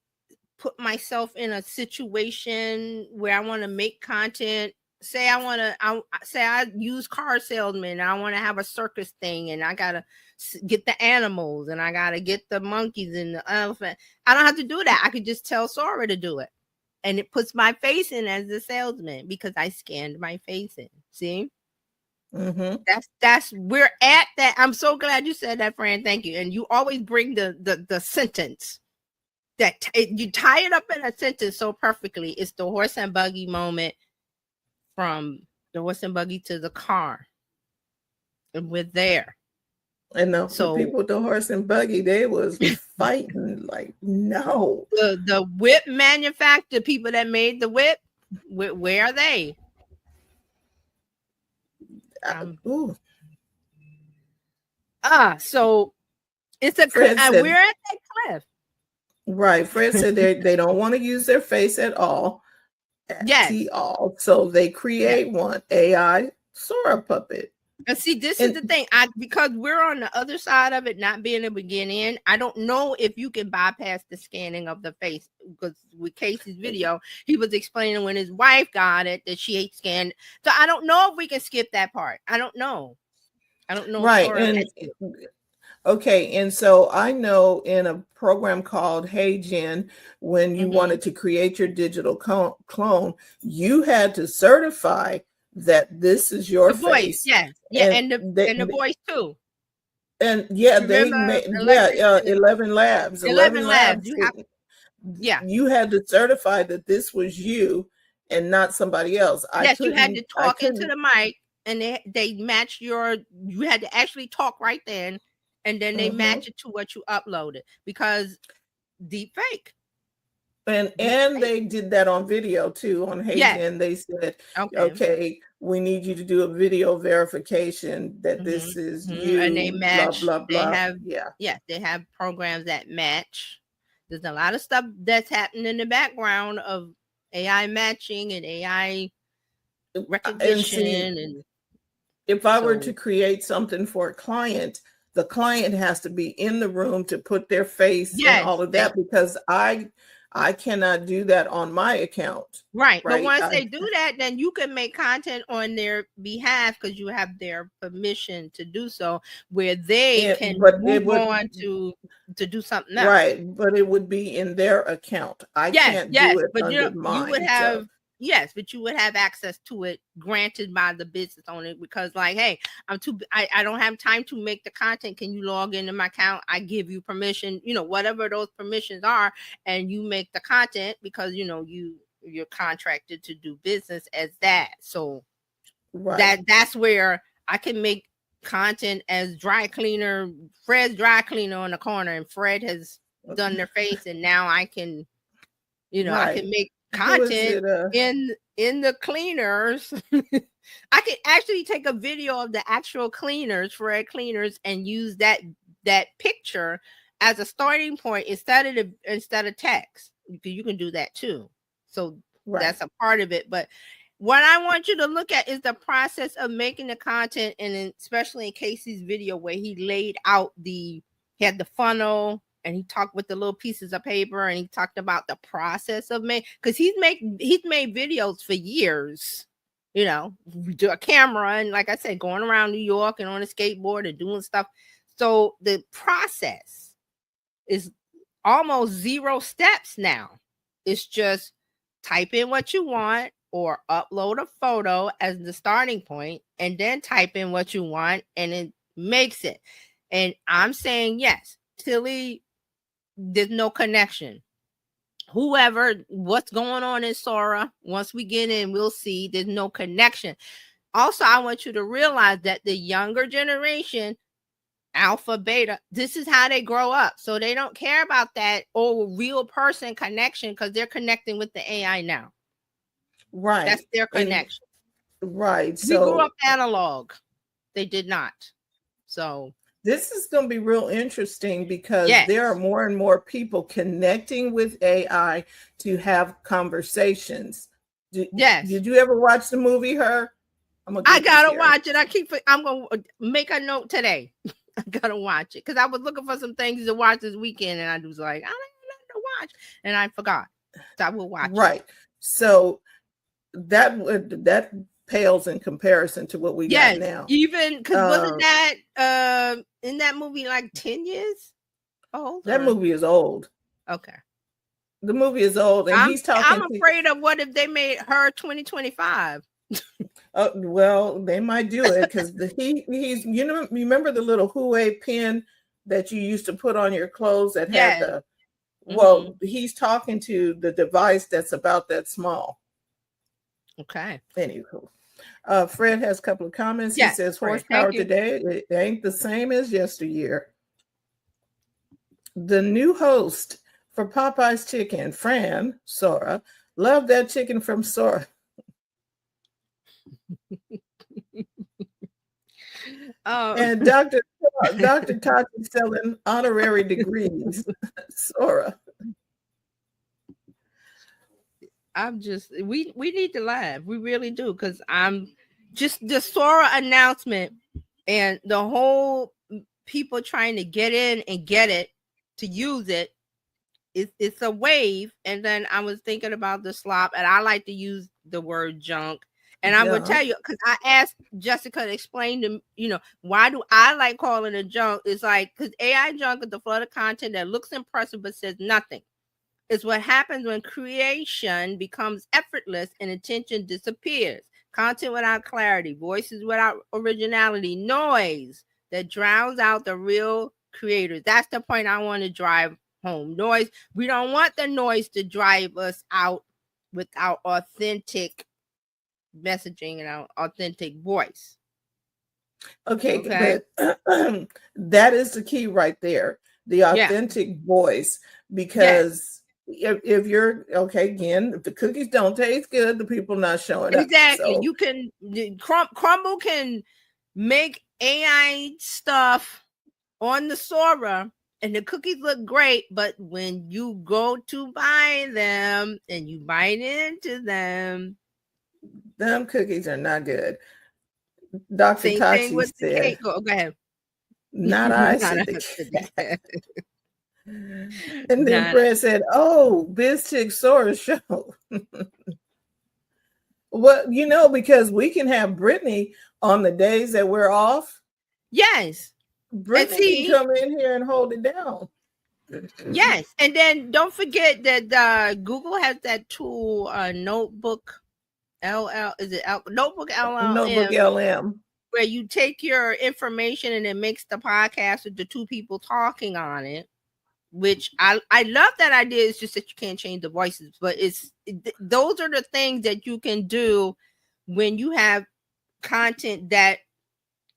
put myself in a situation where I want to make content. Say I use car salesman, and I want to have a circus thing, and I gotta get the animals, and I gotta get the monkeys and the elephant. I don't have to do that. I could just tell Sora to do it, and it puts my face in as the salesman because I scanned my face in. See, that's we're at that. I'm so glad you said that, Fran. Thank you. And you always bring the sentence that you tie it up in a sentence so perfectly. It's the horse and buggy moment. From the horse and buggy to the car, and we're there. And the people with the horse and buggy, they was fighting like no. The whip manufacturer, people that made the whip, where are they? So it's a we're at that cliff. Right. Fred said they don't want to use their face at all. All. So they create one AI Sora puppet. And see, this is the thing. Because we're on the other side of it, not being able to get in. I don't know if you can bypass the scanning of the face. Because with Casey's video, he was explaining when his wife got it that she ain't scanned. So I don't know if we can skip that part. I don't know. Right. Okay, and so I know in a program called Hey Jen, when you wanted to create your digital clone, you had to certify that this is your face. Voice, and the voice too. And they made 11 Labs. 11 Labs. You had to certify that this was you and not somebody else. You had to talk into the mic, and they matched you had to actually talk right then. And then they match it to what you uploaded because deep fake. And they did that on video too on Hey Jen. They said, okay, we need you to do a video verification that this is you. And they match. Blah, blah, blah. They have programs that match. There's a lot of stuff that's happening in the background of AI matching and AI recognition. And if I were to create something for a client, the client has to be in the room to put their face and all of that because I cannot do that on my account. Right. But once they do that, then you can make content on their behalf because you have their permission to do so, where they can move on to do something else. Right. But it would be in their account. I can't do it under mine. You would have but you would have access to it granted by the business owner because like, hey, I don't have time to make the content. Can you log into my account? I give you permission, whatever those permissions are, and you make the content because you're contracted to do business as that. So that's where I can make content as dry cleaner, Fred's dry cleaner on the corner, and Fred has done their face, and now I can, I can make content in the cleaners. I could actually take a video of the actual cleaners, Fred cleaners, and use that picture as a starting point instead of text. You can do that too. So that's a part of it. But what I want you to look at is the process of making the content, and especially in Casey's video where he laid out he had the funnel. And he talked with the little pieces of paper, and he talked about the process of because he's made videos for years, do a camera, and like I said, going around New York and on a skateboard and doing stuff. So the process is almost 0 steps now. It's just type in what you want or upload a photo as the starting point, and then type in what you want, and it makes it. And I'm saying yes, Tilly. There's no connection. What's going on in Sora, once we get in, we'll see there's no connection. Also, I want you to realize that the younger generation alpha, beta. This is how they grow up. So they don't care about that real person connection because they're connecting with the AI now. Right. That's their connection. Right. We grew up analog. They did not. So this is going to be real interesting because there are more and more people connecting with AI to have conversations. Did you ever watch the movie Her? I gotta watch it. I'm gonna make a note today. I gotta watch it because I was looking for some things to watch this weekend, and I was like, I don't have nothing to watch, and I forgot. So I will watch it. Right. So that pales in comparison to what we got now. Even because wasn't that in that movie like 10 years old? That movie is old. Okay. The movie is old, and he's talking. I'm afraid of what if they made Her 2025. Well, they might do it because he's remember the little Huawei pin that you used to put on your clothes that had the he's talking to the device that's about that small. Okay. Anywho, Fred has a couple of comments. Yes, he says Fred, horsepower today it ain't the same as yesteryear. The new host for Popeye's Chicken, Fran Sora, love that chicken from Sora. And Dr. Todd is selling honorary degrees. Sora. We need to laugh. We really do, because I'm just the Sora announcement and the whole people trying to get in and get it to use it. It's a wave. And then I was thinking about the slop, and I like to use the word junk. And I would tell you, because I asked Jessica to explain to why do I like calling it junk? It's like, because AI junk is the flood of content that looks impressive but says nothing. It's what happens when creation becomes effortless and attention disappears. Content without clarity, voices without originality, noise that drowns out the real creators. That's the point I want to drive home. Noise. We don't want the noise to drive us out with our authentic messaging and our authentic voice. Okay. But that is the key right there, the authentic voice, because if you're again, if the cookies don't taste good, the people not showing up. Exactly. You can Crumble can make AI stuff on the Sora and the cookies look great, but when you go to buy them and you bite into them, them cookies are not good. Dr. Tachi said, cake. Go ahead. Not I said the cake. And then Fred said, "Oh, Bizchicks Sora show." Well, because we can have Brittany on the days that we're off. Yes, Brittany can come in here and hold it down. Yes, and then don't forget that Google has that tool, Notebook LL. Is it Notebook LLM? Notebook LM, where you take your information and it makes the podcast with the two people talking on it. Which I love that idea. It's just that you can't change the voices, but those are the things that you can do when you have content that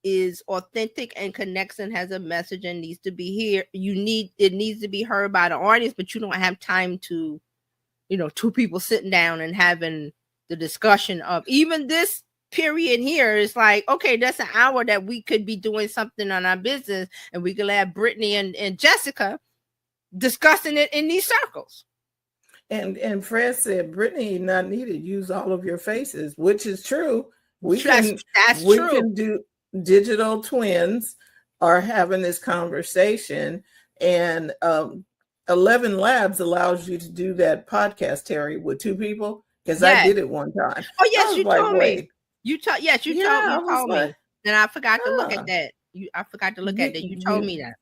is authentic and connects and has a message and needs to be here. It needs to be heard by the audience, but you don't have time to, two people sitting down and having the discussion of even this period here. Is like, okay, that's an hour that we could be doing something on our business, and we could have Brittany and Jessica discussing it in these circles. And Fred said, Brittany not needed. Use all of your faces, which is true. We can do digital twins are having this conversation, and 11 Labs allows you to do that podcast, Terry, with two people, because I did it one time. Oh yes, you told me. You told me, and I forgot to look at that. I forgot to look at that. You told me that.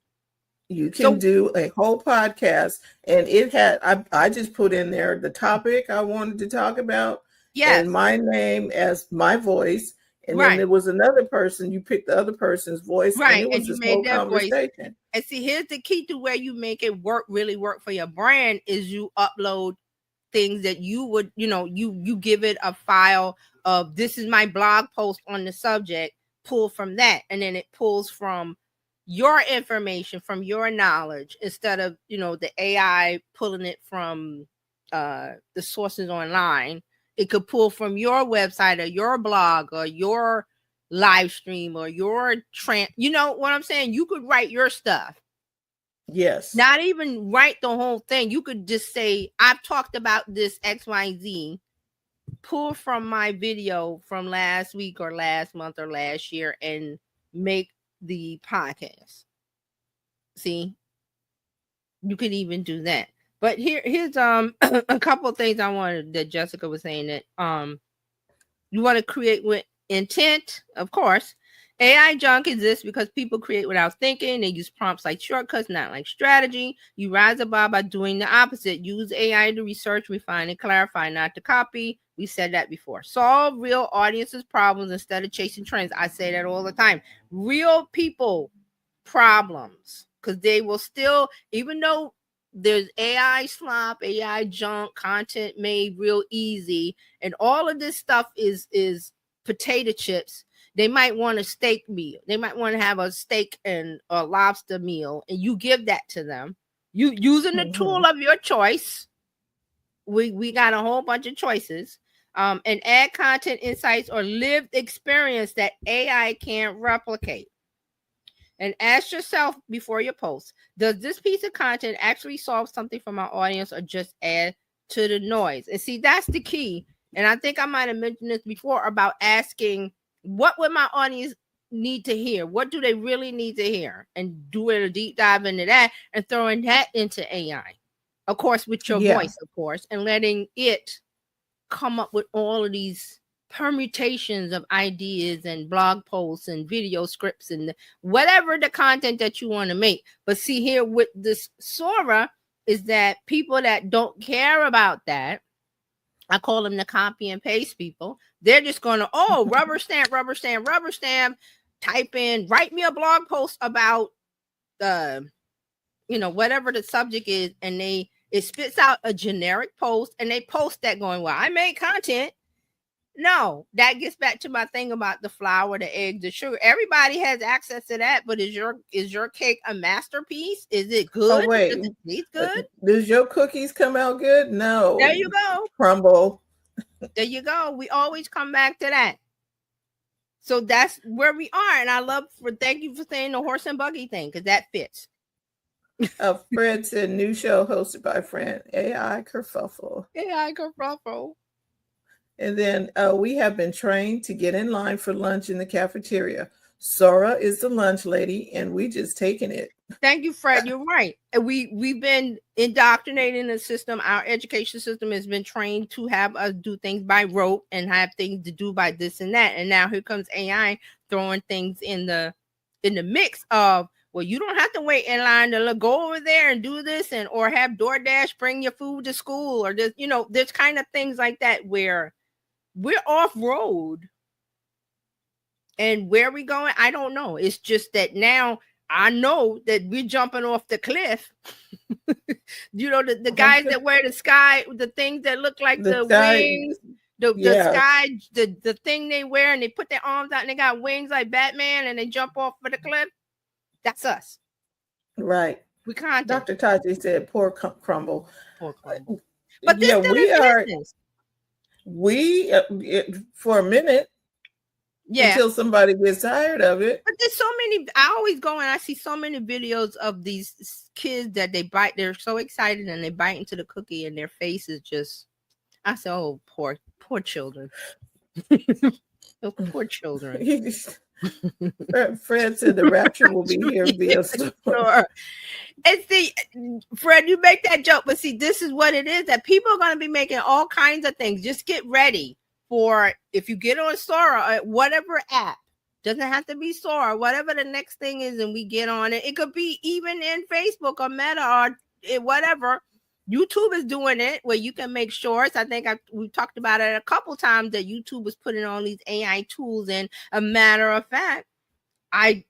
You can do a whole podcast, and it had, I just put in there the topic I wanted to talk about, and my name as my voice, and then there was another person, you picked the other person's voice, and it was this whole conversation. Voice. And see, here's the key to where you make it really work for your brand is you upload things that you would, you give it a file of, this is my blog post on the subject, pull from that, and then it pulls from your information from your knowledge instead of, the AI pulling it from the sources online. It could pull from your website or your blog or your live stream or your you know what I'm saying? You could write your stuff. Yes. Not even write the whole thing. You could just say, I've talked about this XYZ, pull from my video from last week or last month or last year and make the podcast. See, you could even do that. But here's a couple of things I wanted that Jessica was saying that you want to create with intent, of course. AI junk exists because people create without thinking. They use prompts like shortcuts, not like strategy. You rise above by doing the opposite. Use AI to research, refine, and clarify, not to copy. We said that before. Solve real audiences' problems instead of chasing trends. I say that all the time. Real people problems, because they will still, even though there's AI slop, AI junk, content made real easy, and all of this stuff is potato chips. They might want a steak meal. They might want to have a steak and a lobster meal, and you give that to them. You using the tool of your choice. We got a whole bunch of choices. And add content, insights, or lived experience that AI can't replicate. And ask yourself before you post, does this piece of content actually solve something for my audience or just add to the noise? And see, that's the key. And I think I might have mentioned this before about asking, what would my audience need to hear? What do they really need to hear? And doing a deep dive into that and throwing that into AI. Of course, with your voice, of course, and letting it come up with all of these permutations of ideas and blog posts and video scripts and whatever the content that you want to make. But see, here with this Sora is that people that don't care about that, I call them the copy and paste people. They're just going to, rubber stamp, type in, write me a blog post about whatever the subject is, and it spits out a generic post, and they post that going, well, I made content. No, that gets back to my thing about the flour, the egg, the sugar. Everybody has access to that, but is your cake a masterpiece? Is it good? Oh, wait. Does it taste good? Does your cookies come out good? No. There you go. Crumble. There you go. We always come back to that. So that's where we are. And thank you for saying the horse and buggy thing, because that fits. Fred said, new show hosted by Fran. AI kerfuffle. AI kerfuffle. And then we have been trained to get in line for lunch in the cafeteria. Sora is the lunch lady, and we just taking it. Thank you, Fred. You're right. And we've been indoctrinating the system. Our education system has been trained to have us do things by rote and have things to do by this and that. And now here comes AI throwing things in the mix of, well, you don't have to wait in line to go over there and do this, or have DoorDash bring your food to school, or there's kind of things like that where we're off road. And where we going, I don't know. It's just that now I know that we're jumping off the cliff. The guys that wear the things that look like the wings, the sky, the thing they wear, and they put their arms out and they got wings like Batman, and they jump off of the cliff. That's us. Right. We can't. Dr. Taji said, poor crumble. Poor crumble. But this we are. For a minute. Yeah. Until somebody gets tired of it. But there's so many. I always go and I see so many videos of these kids that they bite. They're so excited and they bite into the cookie and their face is just. I say, oh, poor children. Oh, poor children. Fred said the rapture will be here via store. And see, Fred, you make that joke, but see, this is what it is, that people are going to be making all kinds of things. Just get ready for, if you get on Sora, whatever app, doesn't have to be Sora, whatever the next thing is, and we get on it. It could be even in Facebook or Meta or whatever. YouTube is doing it where you can make shorts. I think we talked about it a couple times that YouTube was putting all these AI tools in. A matter of fact, I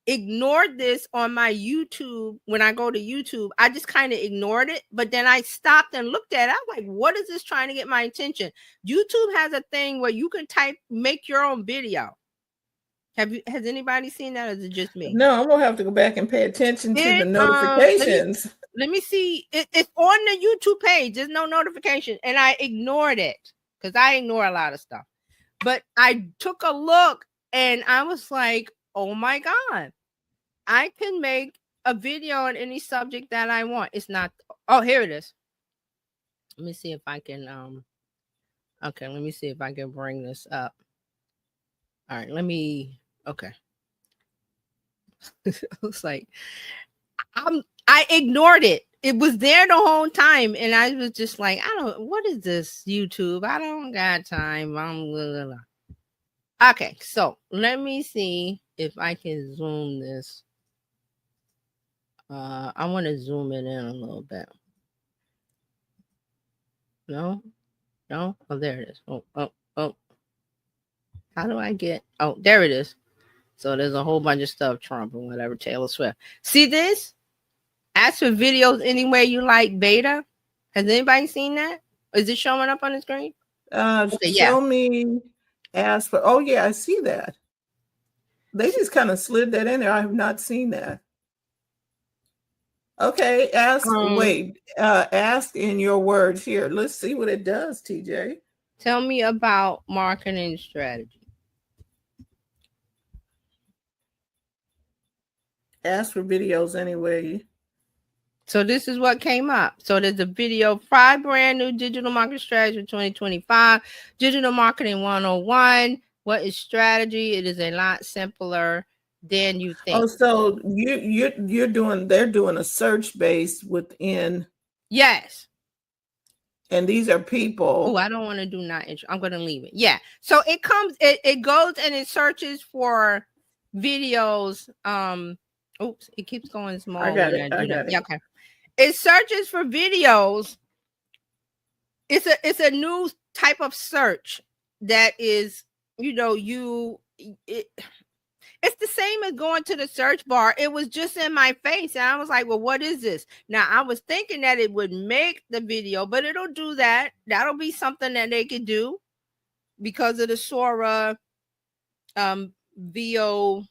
ignored this on my YouTube. When I go to YouTube, I just kind of ignored it. But then I stopped and looked at it. I'm like, what is this trying to get my attention? YouTube has a thing where you can make your own video. Has anybody seen that, or is it just me? No, I'm gonna have to go back and pay attention to the notifications. Let me see. It's on the YouTube page. There's no notification, and I ignored it because I ignore a lot of stuff. But I took a look, and I was like, "Oh my God, I can make a video on any subject that I want." It's not. Oh, here it is. Let me see if I can. Okay, let me see if I can bring this up. All right, let me. Okay. I was like, I ignored it. It was there the whole time, and I was just like, what is this YouTube? I don't got time. Blah, blah, blah. Okay, so let me see if I can zoom this. I want to zoom it in a little bit. No. Oh, there it is. Oh. How do I get? Oh, there it is. So there's a whole bunch of stuff, Trump and whatever, Taylor Swift. See this? Ask for videos anywhere you like beta. Has anybody seen that? Is it showing up on the screen? Show me. Ask for. Oh yeah, I see that. They just kind of slid that in there. I have not seen that. Okay, ask. Ask in your words here. Let's see what it does, TJ. Tell me about marketing strategy. Ask for videos anyway. So this is what came up. So there's a video, 5 brand new digital marketing strategy for 2025, digital marketing 101. What is strategy? It is a lot simpler than you think. Oh, so they're doing a search base within. Yes. And these are people. Oh, I don't want to do not intro. I'm going to leave it. Yeah. So it goes and it searches for videos. Oops, it keeps going small. I got it. Yeah, okay. It searches for videos. It's a new type of search that is, it's the same as going to the search bar. It was just in my face. And I was like, well, what is this? Now, I was thinking that it would make the video, but it'll do that. That'll be something that they could do because of the Sora VO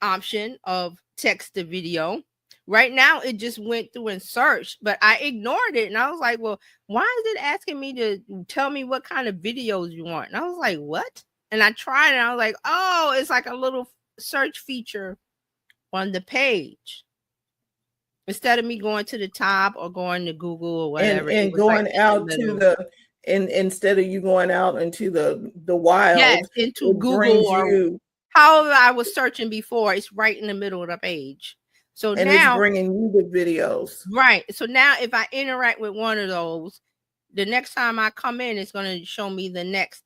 option of text to video. Right now, it just went through and searched, but I ignored it. And I was like, well, why is it asking me to tell me what kind of videos you want? And I was like, what? And I tried it. And I was like, oh, it's like a little search feature on the page. Instead of me going to the top or going to Google or whatever. And going out to instead of you going out into the wild. Yes, into Google or however I was searching before. It's right in the middle of the page. So and now it's bringing you the videos. Right. So now if I interact with one of those, the next time I come in, it's going to show me the next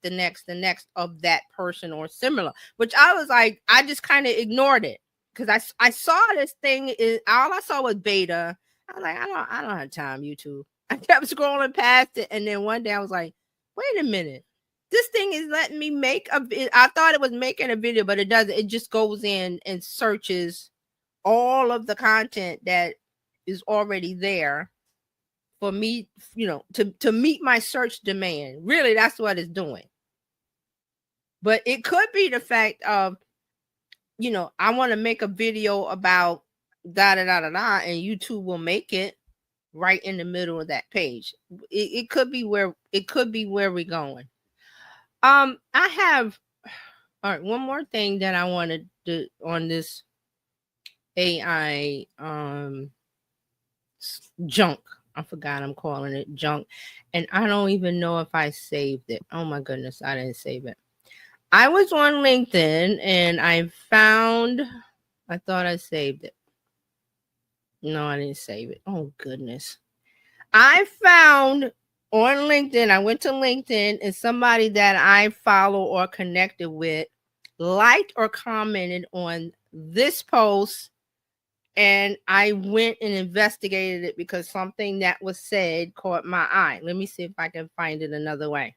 of that person or similar, which I was like, I just kind of ignored it because I saw this thing. All I saw was beta. I was like, I don't have time, YouTube. I kept scrolling past it. And then one day I was like, wait a minute. This thing is letting me make I thought it was making a video, but it doesn't. It just goes in and searches all of the content that is already there for me, to meet my search demand. Really, that's what it's doing. But it could be the fact of, I want to make a video about da da da da da, and YouTube will make it right in the middle of that page. It could be where we're going. I have one more thing that I wanted to on this AI junk. I forgot I'm calling it junk. And I don't even know if I saved it. Oh my goodness, I didn't save it. I was on LinkedIn and I thought I saved it. No, I didn't save it. Oh goodness. I found on LinkedIn, I went to LinkedIn and somebody that I follow or connected with liked or commented on this post. And I went and investigated it because something that was said caught my eye. Let me see if I can find it another way.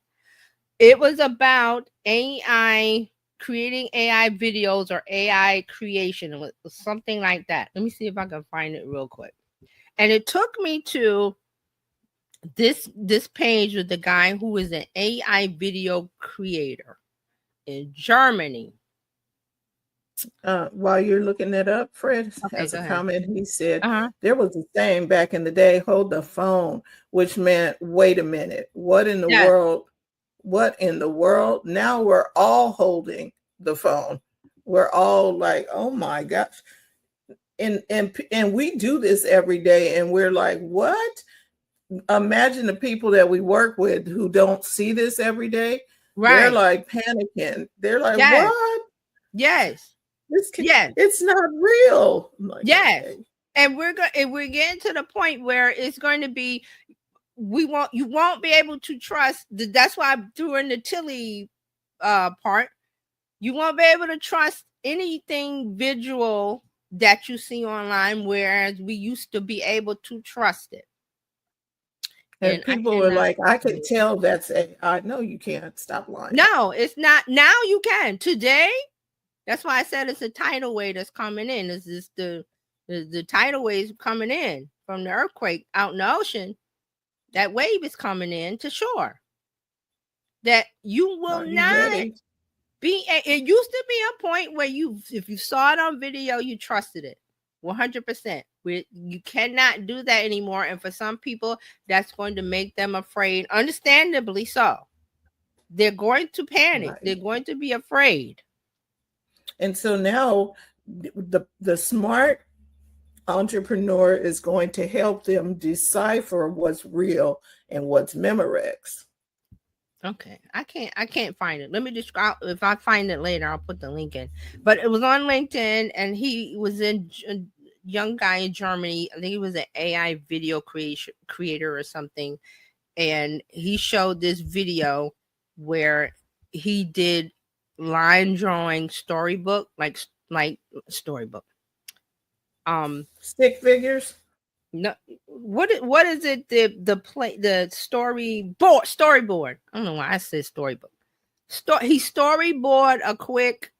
It was about AI, creating AI videos or AI creation. It was something like that. Let me see if I can find it real quick. And it took me to this page with the guy who is an AI video creator in Germany. While you're looking that up, Fred Okay, has go a ahead. comment. He said Uh-huh. there was a saying back in the day, hold the phone, which meant, wait a minute, what in the Yes. world? What in the world? Now we're all holding the phone. We're all like, oh my gosh. And we do this every day, and we're like, what? Imagine the people that we work with who don't see this every day. They're Right. like panicking. They're like, Yes. what? Yes. Yes. It's not real. I'm like, yes. okay. And we're getting to the point where it's going to be, you won't be able to trust. That's why during the Tilly part, you won't be able to trust anything visual that you see online, whereas we used to be able to trust it. And people are like, I can tell that's AI. No, you can't. Stop lying. No, it's not. Now you can. Today, that's why I said it's a tidal wave that's coming in. Is this the tidal waves coming in from the earthquake out in the ocean? That wave is coming in to shore. That you will not be. It used to be a point where if you saw it on video, you trusted it 100%. You cannot do that anymore. And for some people, that's going to make them afraid, understandably so. They're going to panic. Right. They're going to be afraid. And so now the smart entrepreneur is going to help them decipher what's real and what's Memorex. Okay, I can't find it. Let me just, if I find it later, I'll put the link in. But it was on LinkedIn, and he was a young guy in Germany. I think he was an AI video creator or something, and he showed this video where he did line drawing storybook, like storybook. Stick figures. No, what is it? The storyboard. I don't know why I said storybook. He storyboard a quick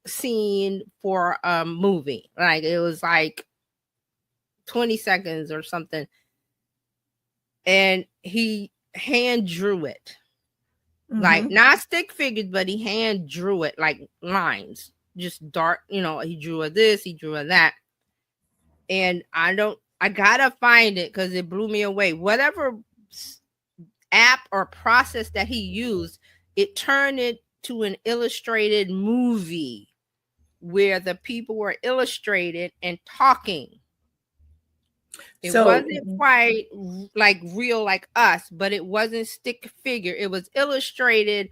scene for a movie. Like it was like 20 seconds or something, and he hand drew it. Like not stick figures, but he hand drew it like lines, just dark. He drew a this, he drew a that, and I gotta find it because it blew me away. Whatever app or process that he used, it turned it to an illustrated movie where the people were illustrated and talking. It wasn't quite like real like us, but it wasn't stick figure. It was illustrated.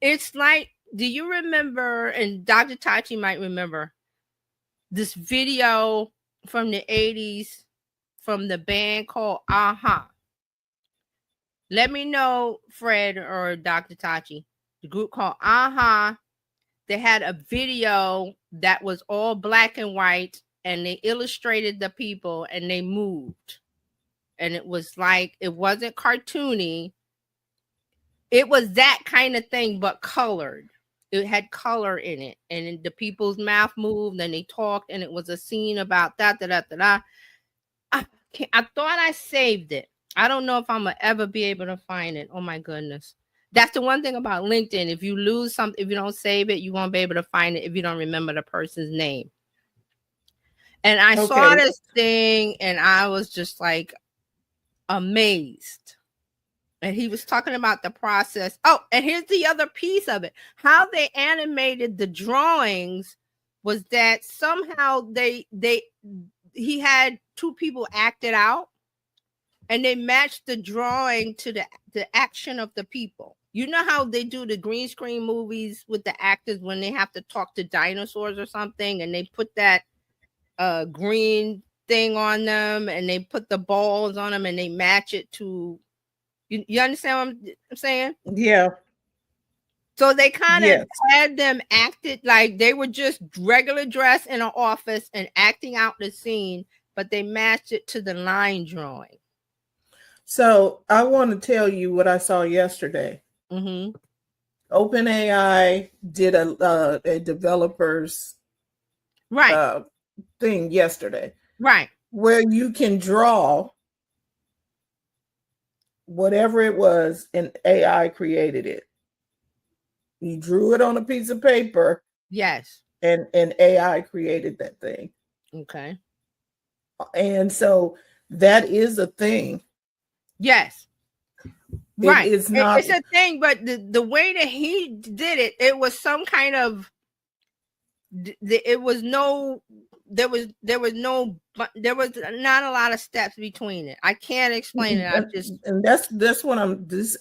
It's like, do you remember, and Dr. Tachi might remember, this video from the 80s from the band called Aha. Let me know, Fred or Dr. Tachi. The group called Aha. They had a video that was all black and white, and they illustrated the people and they moved. And it was like, it wasn't cartoony. It was that kind of thing, but colored. It had color in it, and the people's mouth moved and they talked, and it was a scene about that. I thought I saved it. I don't know if I'm gonna ever be able to find it. Oh my goodness. That's the one thing about LinkedIn. If you lose something, if you don't save it, you won't be able to find it if you don't remember the person's name. And I saw this thing and I was just like amazed. And he was talking about the process. Oh, and here's the other piece of it. How they animated the drawings was that somehow he had two people act it out, and they matched the drawing to the action of the people. You know how they do the green screen movies with the actors when they have to talk to dinosaurs or something, and they put that green thing on them, and they put the balls on them, and they match it to. You understand what I'm saying? Yeah. So they kind of had them acted like they were just regular dress in an office and acting out the scene, but they matched it to the line drawing. So I want to tell you what I saw yesterday. OpenAI did a developer's thing yesterday. Right. Where you can draw whatever it was, and AI created it. You drew it on a piece of paper. Yes. and AI created that thing. Okay. And so that is a thing. Yes. Right. It's not. It's a thing, but the way that he did it, it was some kind of. It was no. There was not a lot of steps between it. I can't explain it. And that's what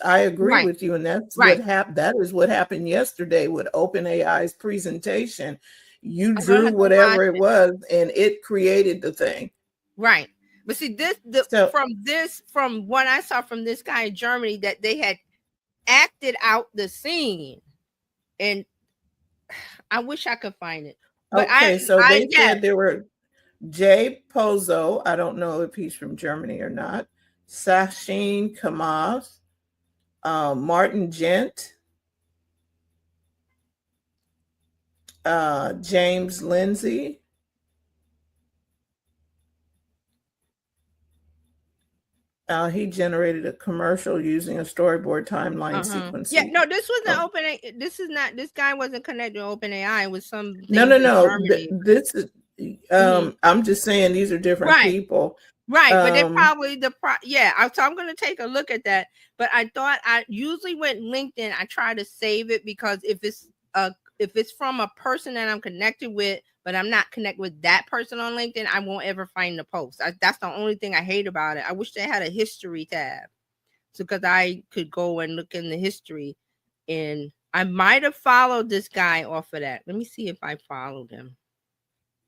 I agree with you, and that's what happened. That is what happened yesterday with OpenAI's presentation. You drew whatever it was, and it created the thing. Right. But see, from what I saw from this guy in Germany, that they had acted out the scene, and I wish I could find it. But they said there were Jay Pozo. I don't know if he's from Germany or not. Sachin Kamath, Martin Gent, James Lindsay. He generated a commercial using a storyboard timeline sequencing. Yeah, no, this wasn't OpenAI. This guy wasn't connected to OpenAI. It was some. No. This is. I'm just saying these are different people. Right, but they're probably so I'm going to take a look at that. But I thought I usually went LinkedIn. I try to save it because if it's from a person that I'm connected with, but I'm not connected with that person on LinkedIn, I won't ever find the post. That's the only thing I hate about it. I wish they had a history tab, so because I could go and look in the history, and I might have followed this guy off of that. Let me see if I followed him,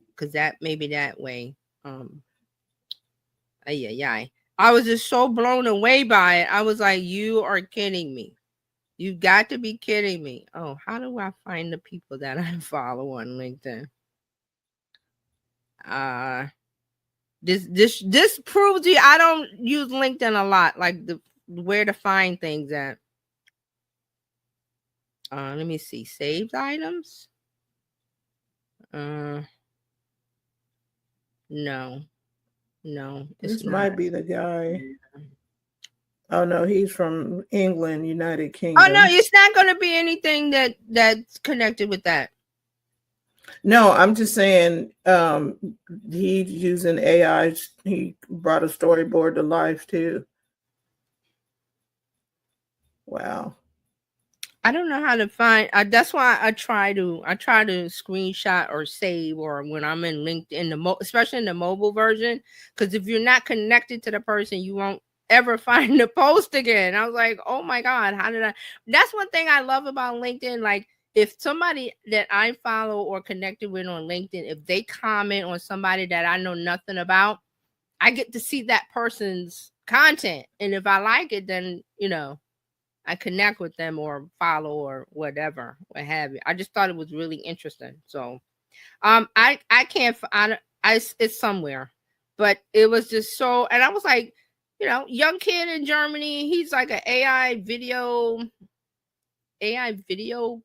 because that maybe that way. I was just so blown away by it. I was like, you are kidding me. You got to be kidding me. Oh, how do I find the people that I follow on LinkedIn? This proves you I don't use LinkedIn a lot, like where to find things at. Let me see. Saved items. No. This might be the guy. Oh no, he's from England, United Kingdom. Oh no, it's not going to be anything that's connected with that. No, I'm just saying he's using AI. He brought a storyboard to life too. Wow. I don't know how to find. That's why I try to screenshot or save, or when I'm in LinkedIn, especially in the mobile version, because if you're not connected to the person, you won't ever find the post again. I was like, oh my God, how did I? That's one thing I love about LinkedIn. Like, if somebody that I follow or connected with on LinkedIn, if they comment on somebody that I know nothing about, I get to see that person's content, and if I like it, then I connect with them or follow or whatever, what have you. I just thought it was really interesting. So, I can't. It's somewhere, but it was just so. And I was like, young kid in Germany. He's like an AI video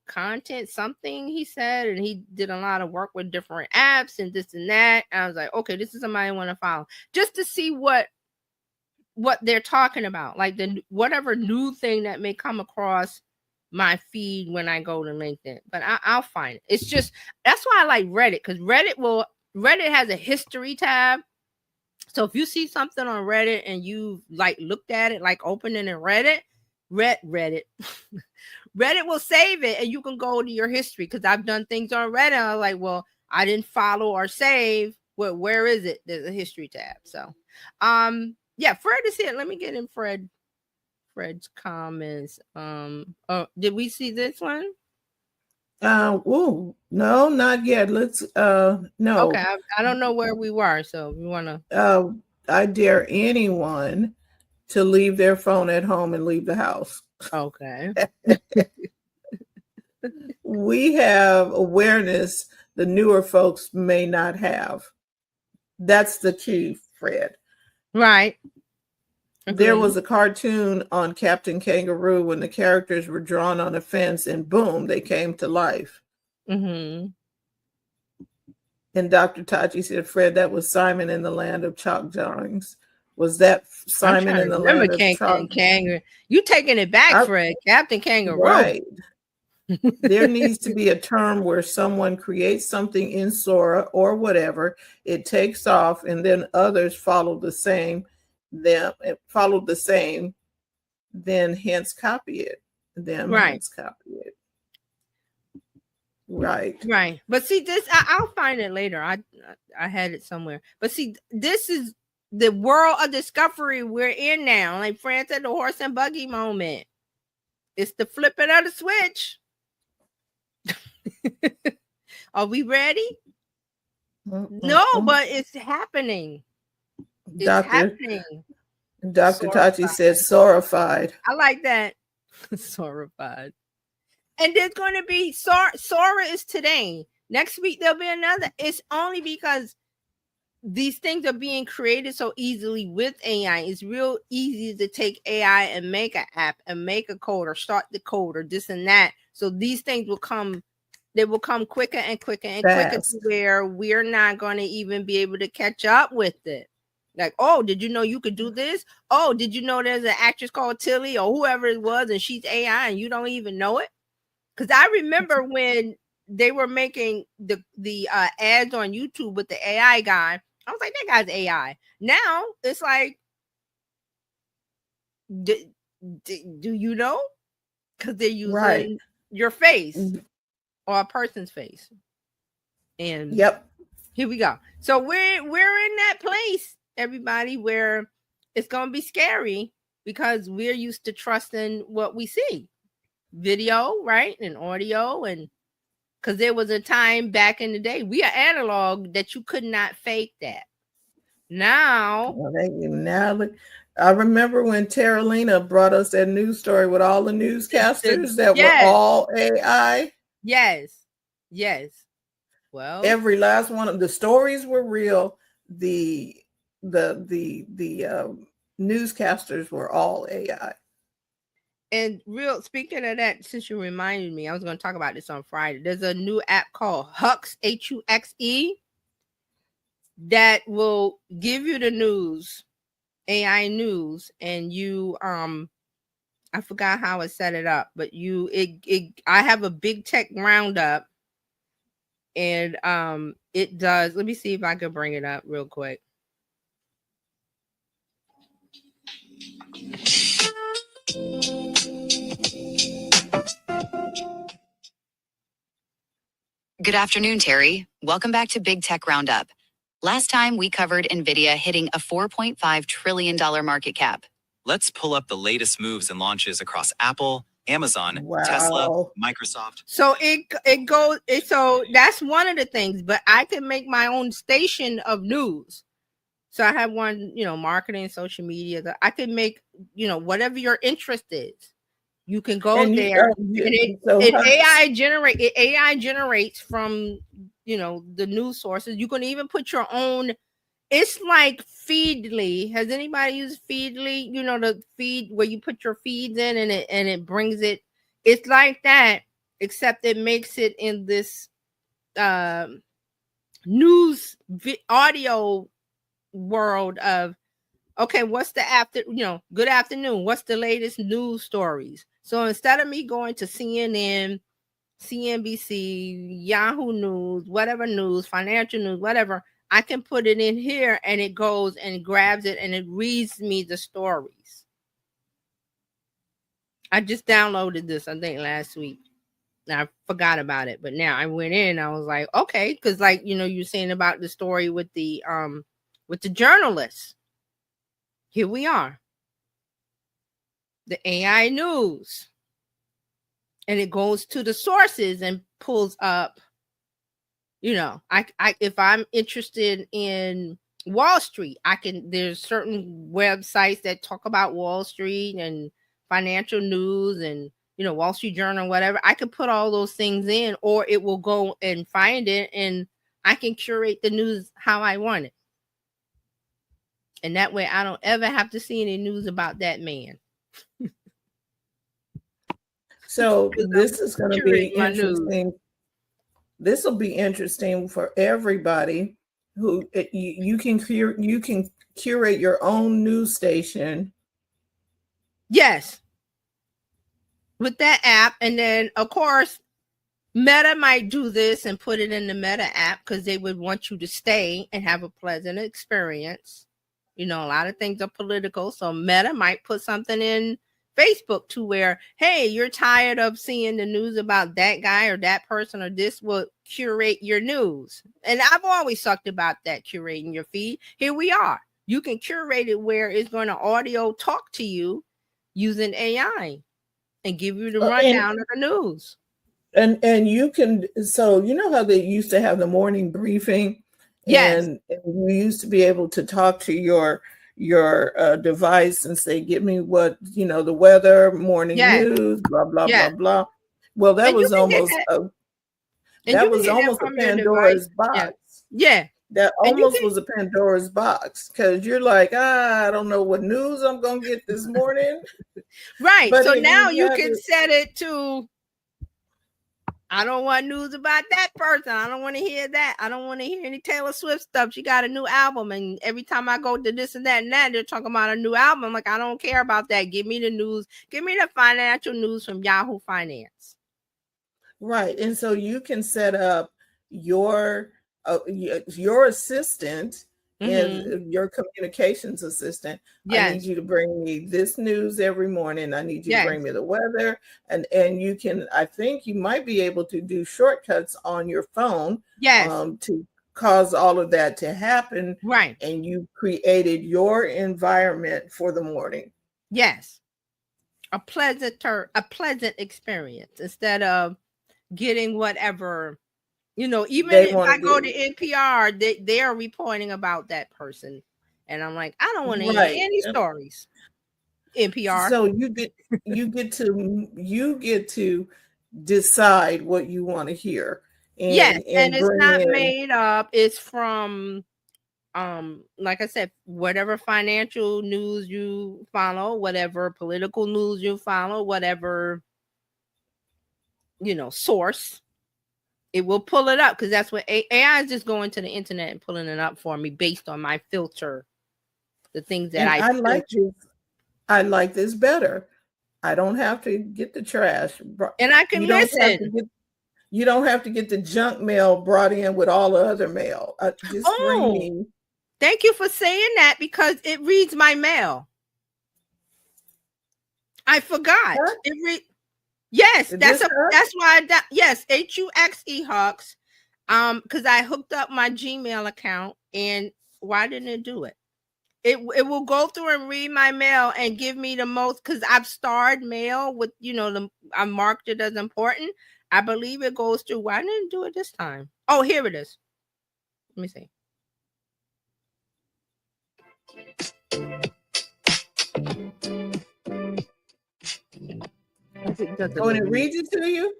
content something, he said, and he did a lot of work with different apps and this and that. And I was like, okay, this is somebody I want to follow just to see what they're talking about, like whatever new thing that may come across my feed when I go to LinkedIn. But I'll find it. It's just, that's why I like Reddit, because Reddit has a history tab. So if you see something on Reddit and you like looked at it, like opening and Reddit will save it, and you can go to your history, because I've done things on Reddit. I was like, well, I didn't follow or save. Well, where is it? There's a history tab. So yeah, Fred is here. Let me get in Fred's comments. Did we see this one? No, not yet. Let's no. Okay, I don't know where we were, so we want to. I dare anyone to leave their phone at home and leave the house. Okay. We have awareness the newer folks may not have. That's the key, Fred. Right. There was a cartoon on Captain Kangaroo when the characters were drawn on a fence and boom, they came to life. Mm-hmm. And Dr. Tachi said, Fred, that was Simon in the Land of Chalk Drawings. Was that Simon in the Land of Chalk? Kangaroo. You taking it back, Fred. Captain Kangaroo. Right. There needs to be a term where someone creates something in Sora or whatever, it takes off, and then others follow the same, then hence copy it. Hence copy it. Right. But see, this I'll find it later. I had it somewhere. But see, this is the world of discovery we're in now. Like Fran said, the horse and buggy moment. It's the flipping of the switch. Are we ready? No, but it's happening. Happening. Dr. Tachi says sorified. I like that. Sorified. And there's going to be Sora is today. Next week there'll be another. It's only because these things are being created so easily with AI. It's real easy to take AI and make an app and make a code or start the code or this and that. So these things will come. They will come quicker and quicker and quicker to where we're not going to even be able to catch up with it. Like, oh, did you know you could do this? Oh, did you know there's an actress called Tilly or whoever it was and she's AI and you don't even know it? Because I remember when they were making the ads on YouTube with the AI guy, I was like, that guy's AI. Now it's like, do you know? Because they're using your face or a person's face. And here we go. So we're in that place, everybody, where it's gonna be scary because we're used to trusting what we see. Video, right? And audio, and because there was a time back in the day, we are analog, that you could not fake that. Now I remember when Terralina brought us that news story with all the newscasters that were all AI. Yes. Well, every last one of the stories were real. The newscasters were all AI. And speaking of that, since you reminded me, I was going to talk about this on Friday. There's a new app called Hux, Huxe, that will give you the news, AI news, and you I forgot how it set it up, but I have a big tech roundup, and it does. Let me see if I can bring it up real quick. Good afternoon, Terry. Welcome back to Big Tech Roundup. Last time we covered NVIDIA hitting a $4.5 trillion market cap. Let's pull up the latest moves and launches across Apple, Amazon, Tesla, Microsoft. So it goes. So that's one of the things, but I can make my own station of news. So I have one, marketing, social media. I can make, whatever your interest is. You can go there, AI generates from, the news sources. You can even put your own. It's like Feedly. Has anybody used Feedly? The feed where you put your feeds in and it brings it. It's like that, except it makes it in this news audio world of, okay, what's the good afternoon. What's the latest news stories? So instead of me going to CNN, CNBC, Yahoo News, whatever news, financial news, whatever, I can put it in here and it goes and grabs it and it reads me the stories. I just downloaded this, I think, last week. I forgot about it, but now I went in, I was like, okay, because you're saying about the story with the journalists. Here we are. The AI news. And it goes to the sources and pulls up, if I'm interested in Wall Street, there's certain websites that talk about Wall Street and financial news and, Wall Street Journal, whatever. I can put all those things in, or it will go and find it and I can curate the news how I want it. And that way I don't ever have to see any news about that man. So this is going to be interesting. This will be interesting for everybody who you can curate your own news station. Yes. with that app. And then, of course, Meta might do this and put it in the Meta app because they would want you to stay and have a pleasant experience. You know, a lot of things are political. So Meta might put something in Facebook to where, hey, you're tired of seeing the news about that guy or that person, or this will curate your news. And I've always talked about that, curating your feed. Here we are. You can curate it where it's going to audio talk to you using AI and give you the rundown of the news. And you can, so you know how they used to have the morning briefing? Yes. And you used to be able to talk to your device and say, give me what, you know, the weather, morning news, blah, blah, blah, blah. Well, that was almost a Pandora's box. Yeah. That almost was a Pandora's box, because you're like, I don't know what news I'm going to get this morning. Right. But so now you can set it to, I don't want news about that person. I don't want to hear that. I don't want to hear any Taylor Swift stuff. She got a new album, and every time I go to this and that and that, they're talking about a new album. I'm like, I don't care about that. Give me the news. Give me the financial news from Yahoo Finance. Right. And so you can set up your assistant and your communications assistant. I need you to bring me this news every morning. I need you to bring me the weather. And you can, I think you might be able to do shortcuts on your phone to cause all of that to happen. Right. And you created your environment for the morning. Yes. A pleasant experience instead of getting whatever. You know, even if I go to NPR, they are reporting about that person. And I'm like, I don't want to hear any stories. NPR. So you get to decide what you want to hear. And it's not made up. It's from like I said, whatever financial news you follow, whatever political news you follow, whatever, you know, source. It will pull it up, because that's what AI is just going to the internet and pulling it up for me based on my filter. The things that I like this. I like this better. I don't have to get the trash, and I can listen. You don't have to get the junk mail brought in with all the other mail. Just bring me. Thank you for saying that, because it reads my mail. I forgot. What? Yes, that's why yes, HUXE Hawks. Because I hooked up my Gmail account, and why didn't it do it? It will go through and read my mail and give me the most, because I've starred mail with, you know, I marked it as important. I believe it goes through. Why didn't it do it this time? Oh, here it is. Let me see. Oh, and it reads it to you?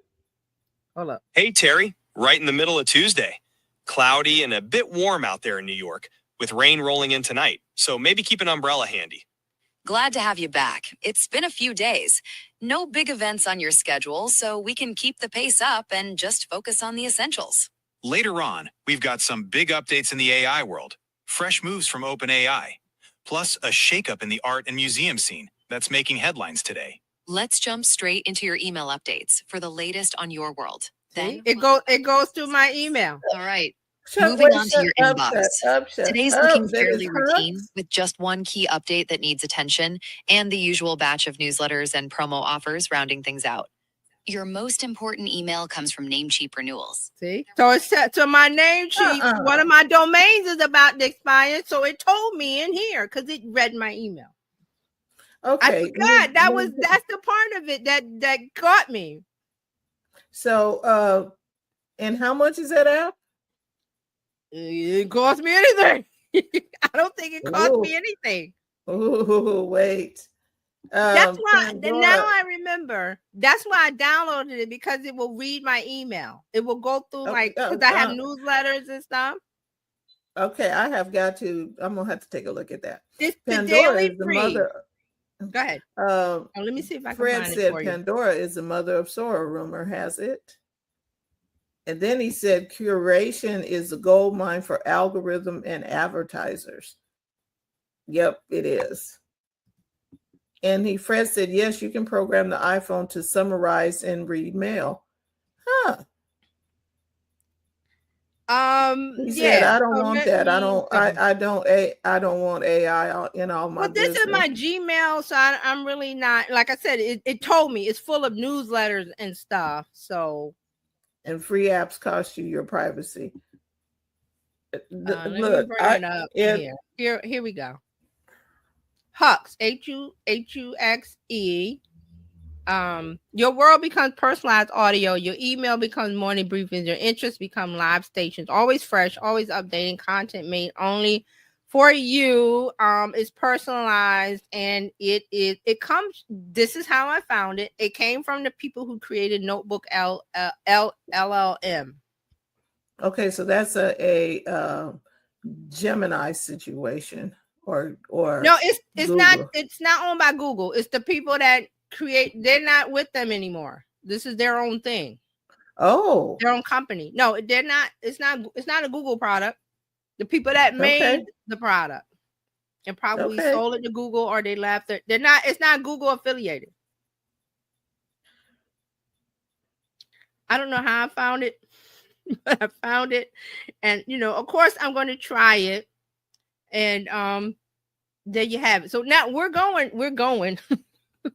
Hold up. Hey, Terry, right in the middle of Tuesday. Cloudy and a bit warm out there in New York, with rain rolling in tonight, so maybe keep an umbrella handy. Glad to have you back. It's been a few days. No big events on your schedule, so we can keep the pace up and just focus on the essentials. Later on, we've got some big updates in the AI world, fresh moves from OpenAI, plus a shakeup in the art and museum scene that's making headlines today. Let's jump straight into your email updates for the latest on your world. Then it goes through my email. All right. Moving on to your inbox. Today's looking fairly routine, with just one key update that needs attention and the usual batch of newsletters and promo offers rounding things out. Your most important email comes from Namecheap Renewals. See? So it's set to my Namecheap. One of my domains is about to expire, so it told me in here because it read my email. Okay. I forgot. That's the part of it that got me. So and how much is that app? It didn't cost me anything. I don't think it cost me anything. Oh, wait. That's why now I remember. That's why I downloaded it, because it will read my email. It will go through because I have newsletters and stuff. Okay, I'm gonna have to take a look at that. It's Pandora the is the mother. Go ahead. Let me see if I can Fred find said it for you. Pandora is the mother of Sora. Rumor has it. And then he said curation is a gold mine for algorithm and advertisers. Yep, it is. And Fred said, yes, you can program the iPhone to summarize and read mail. Huh. He said, I don't want that. I don't want AI in all my business. This is my Gmail, so I'm really not, like I said, it told me it's full of newsletters and stuff. So, and free apps cost you your privacy. Look, here we go. Hux, Huxe. Your world becomes personalized audio. Your email becomes morning briefings. Your interests become live stations. Always fresh, always updating content made only for you. It's personalized, and it comes. This is how I found it. It came from the people who created Notebook LLM. Okay, so that's a Gemini situation, or no, it's not owned by Google. It's the people that create. They're not with them anymore. This is their own thing. Oh, their own company. No, they're not. It's not a Google product. The people that made the product and probably sold it to Google, or they left it. They're not. It's not Google affiliated. I don't know how I found it, but I found it, and of course, I'm going to try it. And there you have it. So now we're going we're going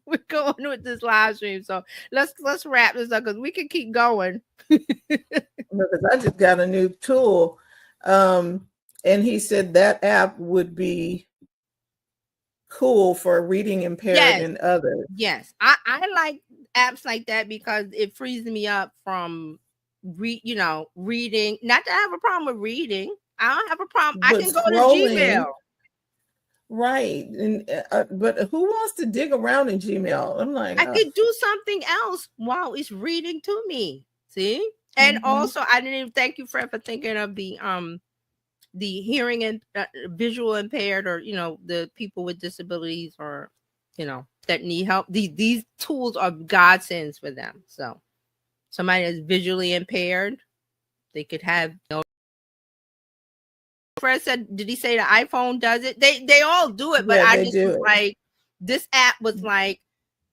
with this live stream. So let's wrap this up because we can keep going. Because I just got a new tool, and he said that app would be cool for reading impaired and others. Yes, I like apps like that because it frees me up from reading. Not that I have a problem with reading. I don't have a problem. I can go to Gmail. Right. And but who wants to dig around in Gmail? I'm like, I could do something else while it's reading to me. See? And also, I didn't even thank you, Fred, for thinking of the hearing and visual impaired, or the people with disabilities, or that need help. These tools are godsends for them. So somebody that's visually impaired, they could have. Fred said, did he say the iPhone does it? They all do it, but I just was like, this app was like,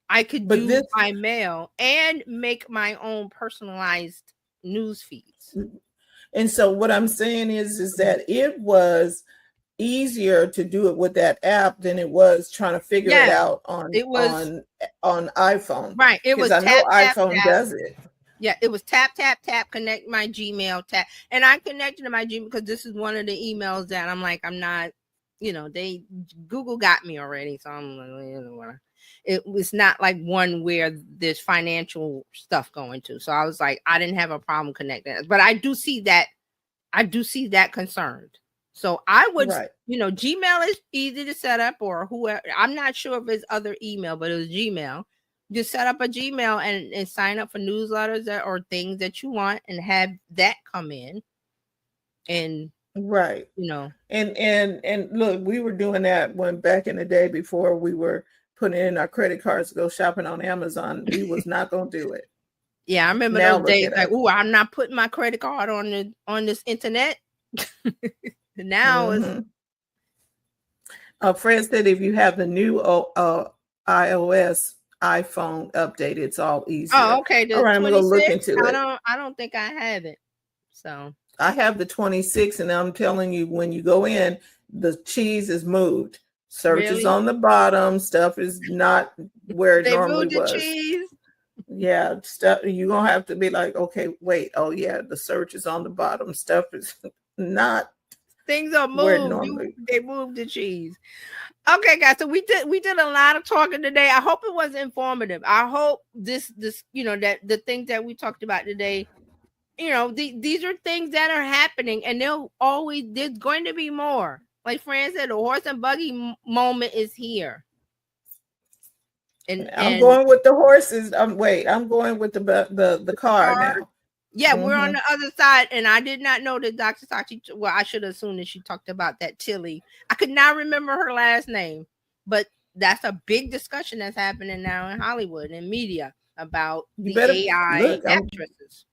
I could do my mail and make my own personalized news feeds. And so what I'm saying is that it was easier to do it with that app than it was trying to figure it out on iPhone. Right. It was I know iPhone does it. Yeah, it was tap, connect my Gmail, tap. And I connected to my Gmail because this is one of the emails that I'm like, I'm not, Google got me already. So I'm like, it was not like one where there's financial stuff going to. So I was like, I didn't have a problem connecting. But I do see that concerned. So I would, Gmail is easy to set up, or whoever. I'm not sure if it's other email, but it was Gmail. Just set up a Gmail and sign up for newsletters or things that you want, and have that come in. And and look, we were doing that when back in the day before we were putting in our credit cards to go shopping on Amazon. We was not gonna do it. Yeah, I remember those days. Like, I'm not putting my credit card on this internet. Now it's. Fred said if you have the new iOS iPhone update, it's all easier. Oh, okay. All right, I'm gonna look into it. I don't think I have it. So I have the 26, and I'm telling you, when you go in, the cheese is moved. Search is on the bottom. Stuff is not where it normally was. Cheese. Yeah, stuff. You're gonna have to be like, okay, wait. Oh yeah, the search is on the bottom. Stuff is not. Things are moved. They moved the cheese. Okay, guys. So we did a lot of talking today. I hope it was informative. I hope this that the things that we talked about today, these are things that are happening, and there's going to be more. Like Fran said, the horse and buggy moment is here. And I'm going with the horses. I'm going with the car now. Yeah, we're on the other side, and I did not know that Dr. Sachi. Well, I should have assumed that she talked about that Tilly. I could not remember her last name, but that's a big discussion that's happening now in Hollywood and media about the AI actresses.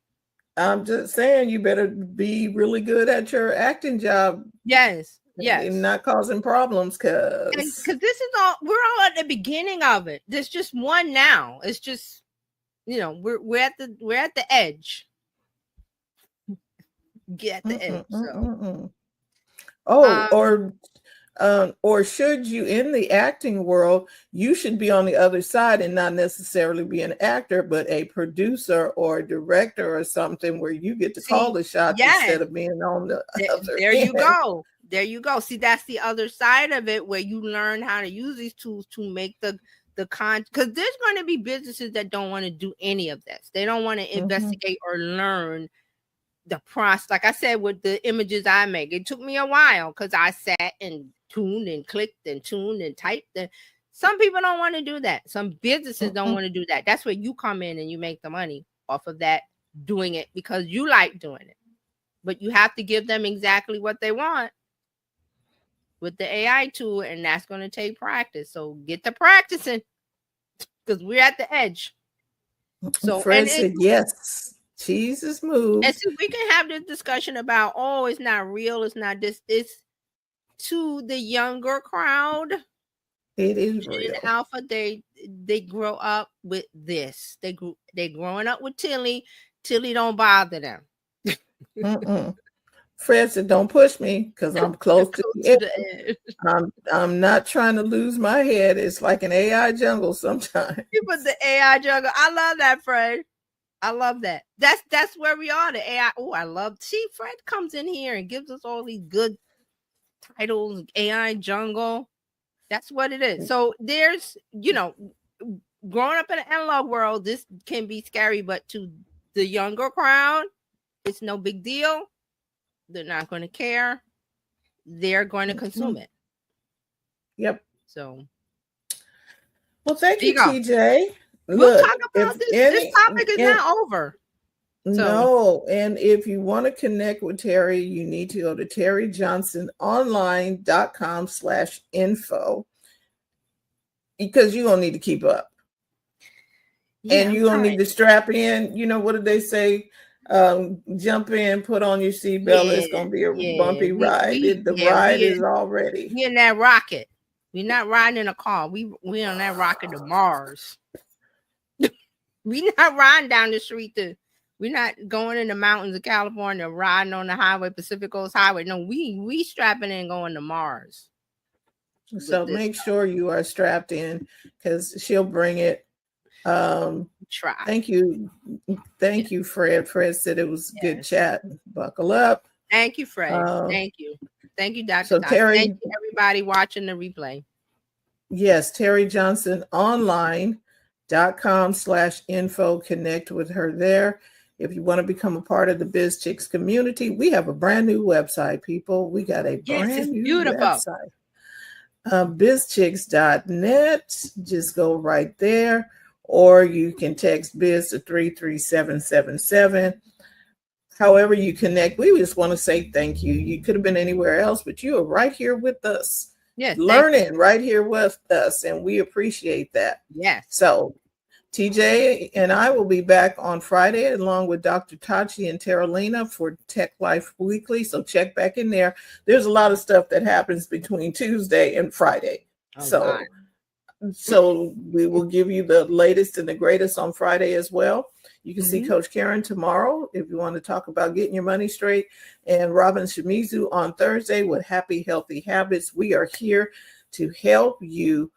I'm just saying, you better be really good at your acting job. Yes, Yes. not causing problems, because this is all, we're all at the beginning of it. There's just one now. It's just, you know, we're at the edge. Get the edge. So. Or should you, in the acting world, you should be on the other side and not necessarily be an actor, but a producer or a director or something where you get to call the shots instead of being on the other There end. you go. There you go. See, that's the other side of it, where you learn how to use these tools to make the content. Because there's going to be businesses that don't want to do any of this. They don't want to investigate or learn the process. Like I said, with the images I make, it took me a while because I sat and tuned and clicked and tuned and typed. And some people don't want to do that. Some businesses don't want to do that. That's where you come in and you make the money off of that, doing it because you like doing it. But you have to give them exactly what they want with the AI tool, and that's going to take practice. So get to practicing because we're at the edge. So Fred said yes. Jesus moved. And so we can have this discussion about, oh, it's not real, it's not this. It's to the younger crowd. It is real. In Alpha, they grow up with this. They growing up with Tilly. Tilly don't bother them. Fred said, "Don't push me because I'm close to the edge. I'm not trying to lose my head. It's like an AI jungle sometimes." You put the AI jungle. I love that, Fred. I love that. That's where we are. The AI. Oh, I love. See, Fred comes in here and gives us all these good titles. AI jungle. That's what it is. So there's, you know, growing up in an analog world, this can be scary, but to the younger crowd, it's no big deal. They're not going to care. They're going to consume it. Yep. So, well, thank you, TJ. We'll talk about this. This topic is not over. So. No, and if you want to connect with Terry, you need to go to terryjohnsononline.com/info because you're going to need to keep up. Yeah, and you're going to need to strap in. You know, what did they say? Jump in, put on your seatbelt. It's going to be a bumpy ride. The ride is already. We're in that rocket. We're not riding in a car. We're on that rocket to Mars. We're not riding down the street we're not going in the mountains of California, riding on the highway, Pacific Coast Highway. No, we strapping in, going to Mars. So make sure you are strapped in because she'll bring it. Try. Thank you, Fred. Fred said it was good chat. Buckle up. Thank you, Fred. Thank you, Dr. So Terry, thank you, everybody watching the replay. Yes, terryjohnsononline.com/info. Connect with her there. If you want to become a part of the Bizchicks community, we have a brand new website, people. We got a brand new website. Bizchicks.net. Just go right there. Or you can text Biz to 33777. However you connect, we just want to say thank you. You could have been anywhere else, but you are right here with us. Yes, learning right here with us, and we appreciate that. Yes. So TJ and I will be back on Friday along with Dr. Tachi and Terralina for Tech Life Weekly. So check back in there. There's a lot of stuff that happens between Tuesday and Friday. So we will give you the latest and the greatest on Friday as well. You can see Coach Karen tomorrow if you want to talk about getting your money straight, and Robin Shimizu on Thursday with Happy Healthy Habits. We are here to help you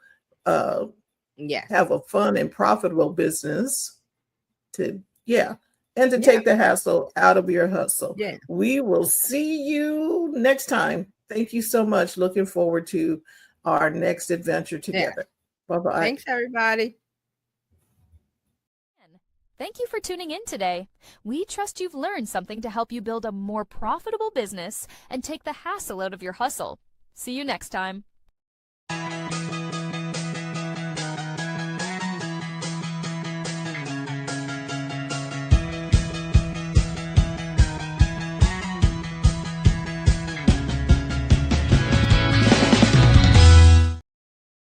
have a fun and profitable business and to take the hassle out of your hustle. Yeah. We will see you next time. Thank you so much. Looking forward to our next adventure together. Bye-bye. Thanks, everybody. Thank you for tuning in today. We trust you've learned something to help you build a more profitable business and take the hassle out of your hustle. See you next time.